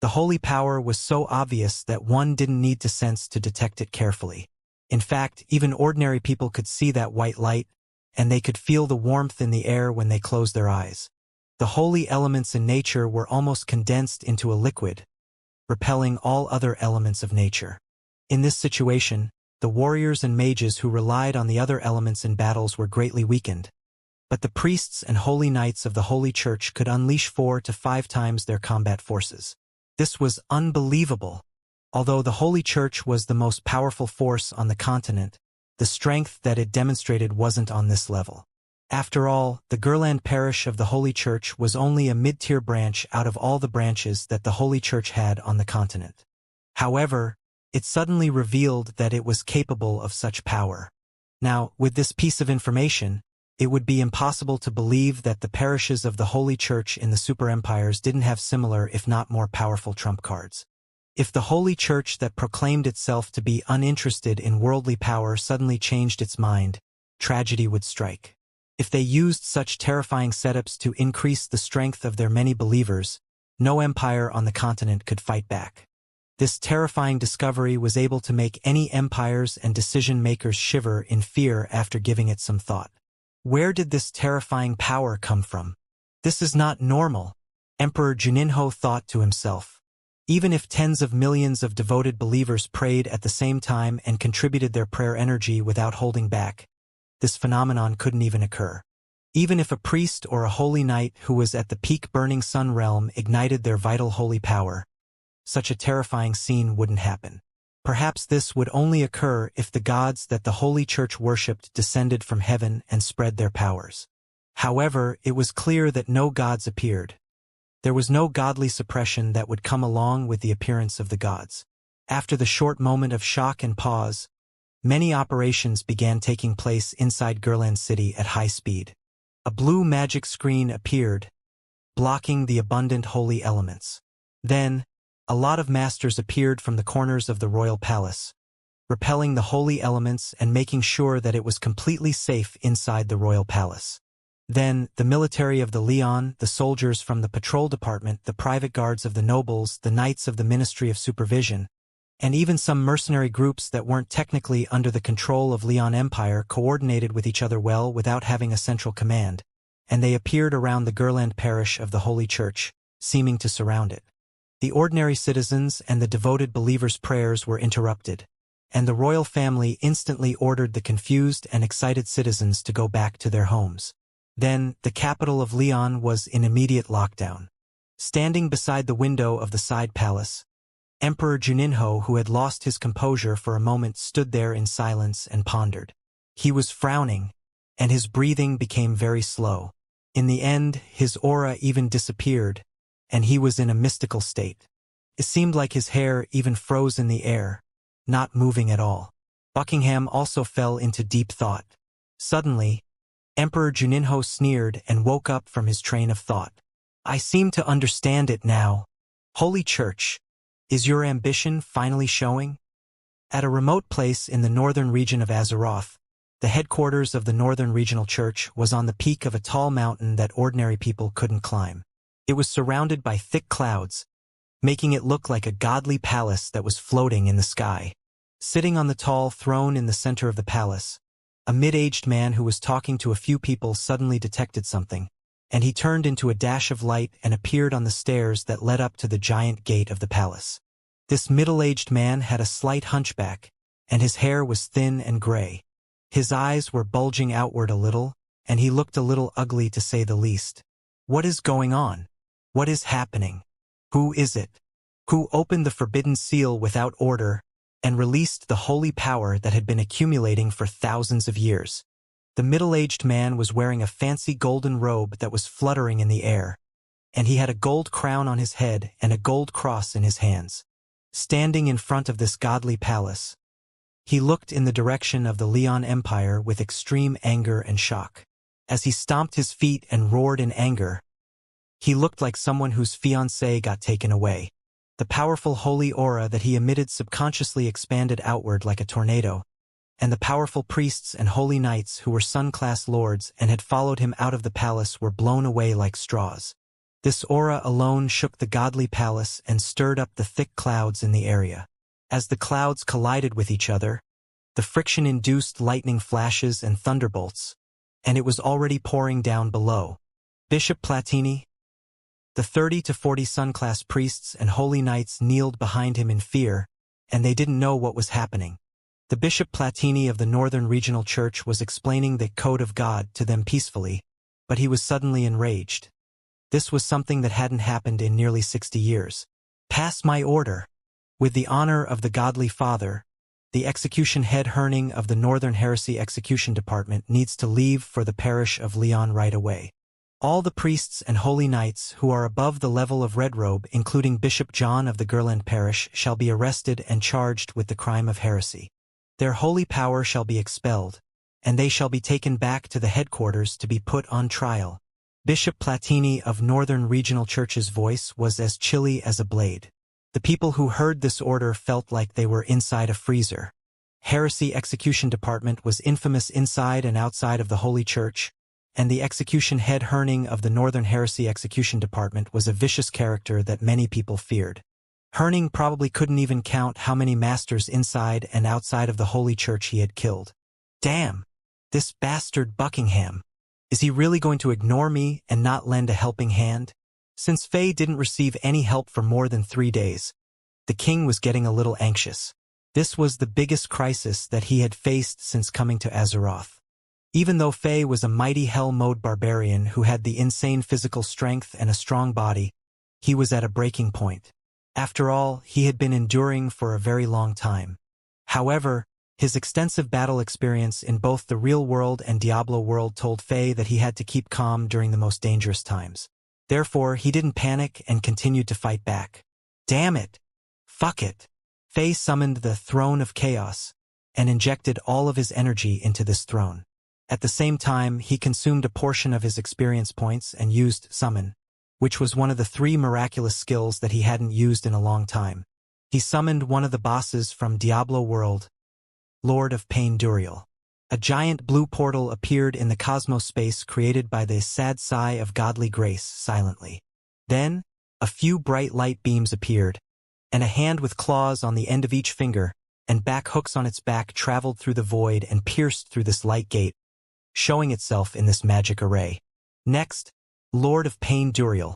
The holy power was so obvious that one didn't need to sense to detect it carefully. In fact, even ordinary people could see that white light, and they could feel the warmth in the air when they closed their eyes. The holy elements in nature were almost condensed into a liquid, repelling all other elements of nature. In this situation, the warriors and mages who relied on the other elements in battles were greatly weakened. But the priests and holy knights of the Holy Church could unleash 4 to 5 times their combat forces. This was unbelievable. Although the Holy Church was the most powerful force on the continent, the strength that it demonstrated wasn't on this level. After all, the Gerland parish of the Holy Church was only a mid-tier branch out of all the branches that the Holy Church had on the continent. However, it suddenly revealed that it was capable of such power. Now, with this piece of information, it would be impossible to believe that the parishes of the Holy Church in the super empires didn't have similar, if not more powerful, trump cards. If the Holy Church that proclaimed itself to be uninterested in worldly power suddenly changed its mind, tragedy would strike. If they used such terrifying setups to increase the strength of their many believers, no empire on the continent could fight back. This terrifying discovery was able to make any empires and decision-makers shiver in fear after giving it some thought. Where did this terrifying power come from? This is not normal, Emperor Juninho thought to himself. Even if tens of millions of devoted believers prayed at the same time and contributed their prayer energy without holding back, this phenomenon couldn't even occur. Even if a priest or a holy knight who was at the peak burning sun realm ignited their vital holy power, such a terrifying scene wouldn't happen. Perhaps this would only occur if the gods that the Holy Church worshipped descended from heaven and spread their powers. However, it was clear that no gods appeared. There was no godly suppression that would come along with the appearance of the gods. After the short moment of shock and pause, many operations began taking place inside Gerland City at high speed. A blue magic screen appeared, blocking the abundant holy elements. Then, a lot of masters appeared from the corners of the royal palace, repelling the holy elements and making sure that it was completely safe inside the royal palace. Then, the military of the Leon, the soldiers from the patrol department, the private guards of the nobles, the knights of the Ministry of Supervision, and even some mercenary groups that weren't technically under the control of Leon Empire coordinated with each other well without having a central command, and they appeared around the Gerland parish of the Holy Church, seeming to surround it. The ordinary citizens and the devoted believers' prayers were interrupted, and the royal family instantly ordered the confused and excited citizens to go back to their homes. Then, the capital of Leon was in immediate lockdown. Standing beside the window of the side palace, Emperor Juninho, who had lost his composure for a moment, stood there in silence and pondered. He was frowning, and his breathing became very slow. In the end, his aura even disappeared, and he was in a mystical state. It seemed like his hair even froze in the air, not moving at all. Buckingham also fell into deep thought. Suddenly, Emperor Juninho sneered and woke up from his train of thought. I seem to understand it now. Holy Church, is your ambition finally showing? At a remote place in the northern region of Azeroth, the headquarters of the Northern Regional Church was on the peak of a tall mountain that ordinary people couldn't climb. It was surrounded by thick clouds, making it look like a godly palace that was floating in the sky. Sitting on the tall throne in the center of the palace, a mid-aged man who was talking to a few people suddenly detected something, and he turned into a dash of light and appeared on the stairs that led up to the giant gate of the palace. This middle-aged man had a slight hunchback, and his hair was thin and gray. His eyes were bulging outward a little, and he looked a little ugly to say the least. What is going on? What is happening? Who is it? Who opened the forbidden seal without order and released the holy power that had been accumulating for thousands of years? The middle-aged man was wearing a fancy golden robe that was fluttering in the air, and he had a gold crown on his head and a gold cross in his hands. Standing in front of this godly palace, he looked in the direction of the Leon Empire with extreme anger and shock. As he stomped his feet and roared in anger, he looked like someone whose fiancé got taken away. The powerful holy aura that he emitted subconsciously expanded outward like a tornado, and the powerful priests and holy knights who were sun-class lords and had followed him out of the palace were blown away like straws. This aura alone shook the godly palace and stirred up the thick clouds in the area. As the clouds collided with each other, the friction induced lightning flashes and thunderbolts, and it was already pouring down below. Bishop Platini, the 30 to 40 sun-class priests and holy knights kneeled behind him in fear, and they didn't know what was happening. The Bishop Platini of the Northern Regional Church was explaining the code of God to them peacefully, but he was suddenly enraged. This was something that hadn't happened in nearly 60 years. Pass my order. With the honor of the Godly Father, the execution head Herning of the Northern Heresy Execution Department needs to leave for the parish of Leon right away. All the priests and holy knights who are above the level of Red Robe, including Bishop John of the Gerland Parish, shall be arrested and charged with the crime of heresy. Their holy power shall be expelled, and they shall be taken back to the headquarters to be put on trial. Bishop Platini of Northern Regional Church's voice was as chilly as a blade. The people who heard this order felt like they were inside a freezer. Heresy Execution Department was infamous inside and outside of the Holy Church, and the execution head Herning of the Northern Heresy Execution Department was a vicious character that many people feared. Herning probably couldn't even count how many masters inside and outside of the holy church he had killed. Damn! This bastard Buckingham. Is he really going to ignore me and not lend a helping hand? Since Faye didn't receive any help for more than 3 days, the king was getting a little anxious. This was the biggest crisis that he had faced since coming to Azeroth. Even though Faye was a mighty hell-mode barbarian who had the insane physical strength and a strong body, he was at a breaking point. After all, he had been enduring for a very long time. However, his extensive battle experience in both the real world and Diablo world told Faye that he had to keep calm during the most dangerous times. Therefore, he didn't panic and continued to fight back. Damn it! Fuck it! Faye summoned the Throne of Chaos and injected all of his energy into this throne. At the same time, he consumed a portion of his experience points and used Summon, which was one of the 3 miraculous skills that he hadn't used in a long time. He summoned one of the bosses from Diablo world, Lord of Pain Duriel. A giant blue portal appeared in the cosmos space created by the sad sigh of godly grace silently. Then, a few bright light beams appeared, and a hand with claws on the end of each finger and back hooks on its back traveled through the void and pierced through this light gate, showing itself in this magic array. Next, Lord of Pain Duriel,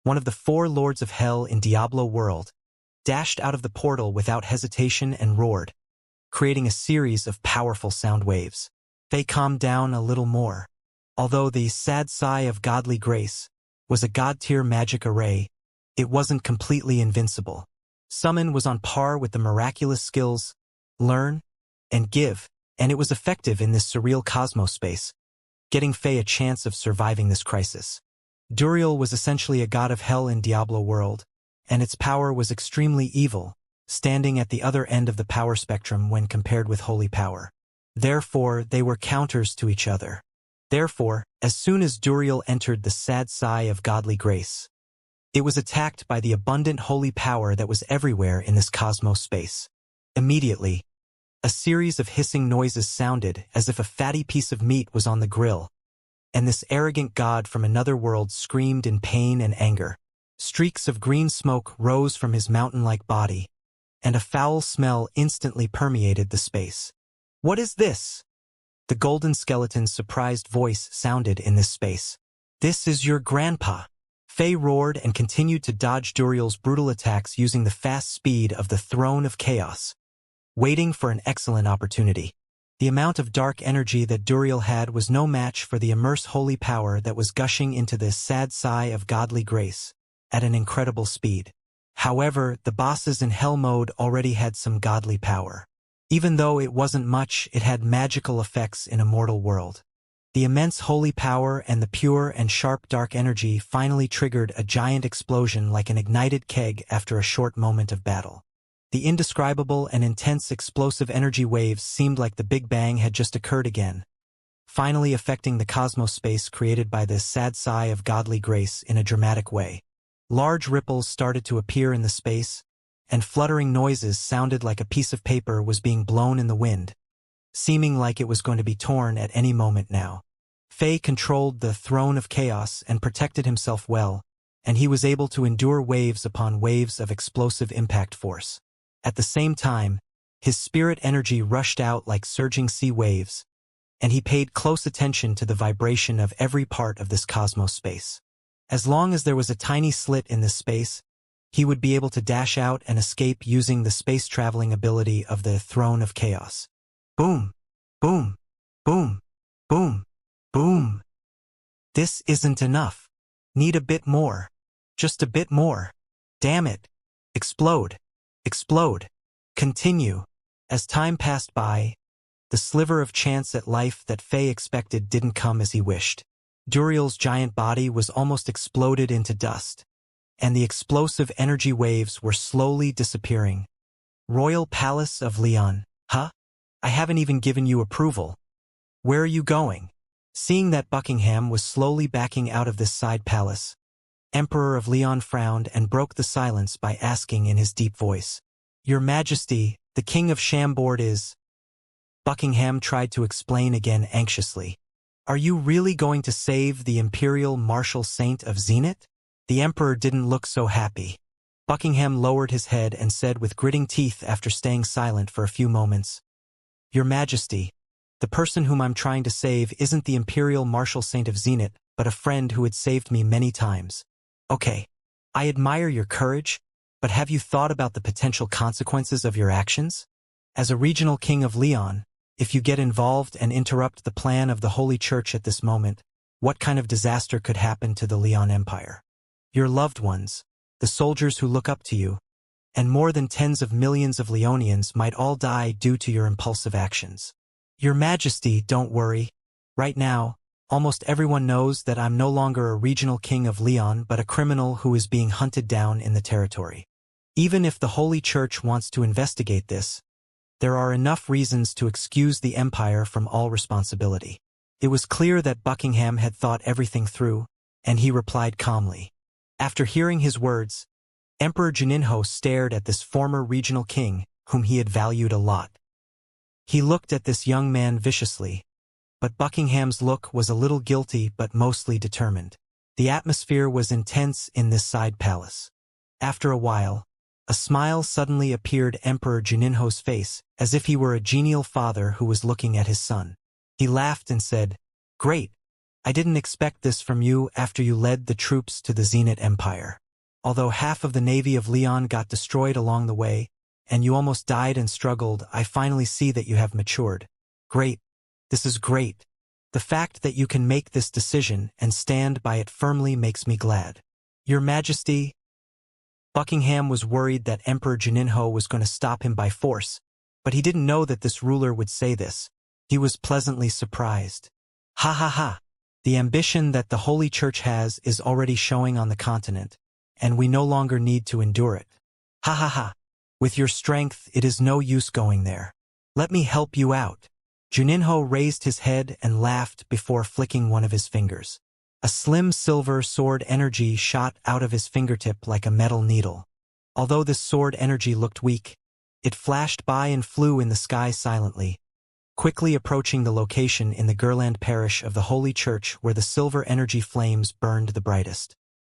one of the 4 lords of hell in Diablo world, dashed out of the portal without hesitation and roared, creating a series of powerful sound waves. They calmed down a little more. Although the sad sigh of godly grace was a god-tier magic array, it wasn't completely invincible. Summon was on par with the miraculous skills Learn and Give, and it was effective in this surreal cosmos space, getting Faye a chance of surviving this crisis. Duriel was essentially a god of hell in Diablo world, and its power was extremely evil, standing at the other end of the power spectrum when compared with holy power. Therefore, they were counters to each other. Therefore, as soon as Duriel entered the sad sigh of godly grace, it was attacked by the abundant holy power that was everywhere in this cosmos space. Immediately, a series of hissing noises sounded as if a fatty piece of meat was on the grill, and this arrogant god from another world screamed in pain and anger. Streaks of green smoke rose from his mountain-like body, and a foul smell instantly permeated the space. What is this? The golden skeleton's surprised voice sounded in this space. This is your grandpa. Faye roared and continued to dodge Duriel's brutal attacks using the fast speed of the Throne of Chaos, waiting for an excellent opportunity. The amount of dark energy that Duriel had was no match for the immense holy power that was gushing into this sad sigh of godly grace at an incredible speed. However, the bosses in Hell mode already had some godly power. Even though it wasn't much, it had magical effects in a mortal world. The immense holy power and the pure and sharp dark energy finally triggered a giant explosion like an ignited keg after a short moment of battle. The indescribable and intense explosive energy waves seemed like the Big Bang had just occurred again, finally affecting the cosmos space created by this sad sigh of godly grace in a dramatic way. Large ripples started to appear in the space, and fluttering noises sounded like a piece of paper was being blown in the wind, seeming like it was going to be torn at any moment now. Faye controlled the Throne of Chaos and protected himself well, and he was able to endure waves upon waves of explosive impact force. At the same time, his spirit energy rushed out like surging sea waves, and he paid close attention to the vibration of every part of this cosmos space. As long as there was a tiny slit in this space, he would be able to dash out and escape using the space-traveling ability of the Throne of Chaos. Boom! Boom! Boom! Boom! Boom! This isn't enough. Need a bit more. Just a bit more. Damn it. Explode. Explode. Continue. As time passed by, the sliver of chance at life that Faye expected didn't come as he wished. Duriel's giant body was almost exploded into dust, and the explosive energy waves were slowly disappearing. Royal Palace of Leon. Huh? I haven't even given you approval. Where are you going? Seeing that Buckingham was slowly backing out of this side palace, Emperor of Leon frowned and broke the silence by asking in his deep voice, "Your Majesty, the King of Chambord is—" Buckingham tried to explain again anxiously. "Are you really going to save the Imperial Martial Saint of Zenith?" The Emperor didn't look so happy. Buckingham lowered his head and said with gritting teeth after staying silent for a few moments, "Your Majesty, the person whom I'm trying to save isn't the Imperial Martial Saint of Zenith, but a friend who had saved me many times. Okay, I admire your courage, but have you thought about the potential consequences of your actions? As a regional king of Leon, if you get involved and interrupt the plan of the Holy Church at this moment, what kind of disaster could happen to the Leon Empire? Your loved ones, the soldiers who look up to you, and more than tens of millions of Leonians might all die due to your impulsive actions. Your Majesty, don't worry. Right now, almost everyone knows that I'm no longer a regional king of Leon but a criminal who is being hunted down in the territory. Even if the Holy Church wants to investigate this, there are enough reasons to excuse the Empire from all responsibility." It was clear that Buckingham had thought everything through, and he replied calmly. After hearing his words, Emperor Juninho stared at this former regional king, whom he had valued a lot. He looked at this young man viciously, but Buckingham's look was a little guilty but mostly determined. The atmosphere was intense in this side palace. After a while, a smile suddenly appeared Emperor Juninho's face, as if he were a genial father who was looking at his son. He laughed and said, "Great, I didn't expect this from you after you led the troops to the Zenith Empire. Although half of the navy of Leon got destroyed along the way, and you almost died and struggled, I finally see that you have matured. Great. This is great. The fact that you can make this decision and stand by it firmly makes me glad. Your Majesty." Buckingham was worried that Emperor Juninho was going to stop him by force, but he didn't know that this ruler would say this. He was pleasantly surprised. "Ha ha ha. The ambition that the Holy Church has is already showing on the continent, and we no longer need to endure it. Ha ha ha. With your strength, it is no use going there. Let me help you out." Juninho raised his head and laughed before flicking one of his fingers. A slim silver sword energy shot out of his fingertip like a metal needle. Although this sword energy looked weak, it flashed by and flew in the sky silently, quickly approaching the location in the Gerland parish of the Holy Church where the silver energy flames burned the brightest.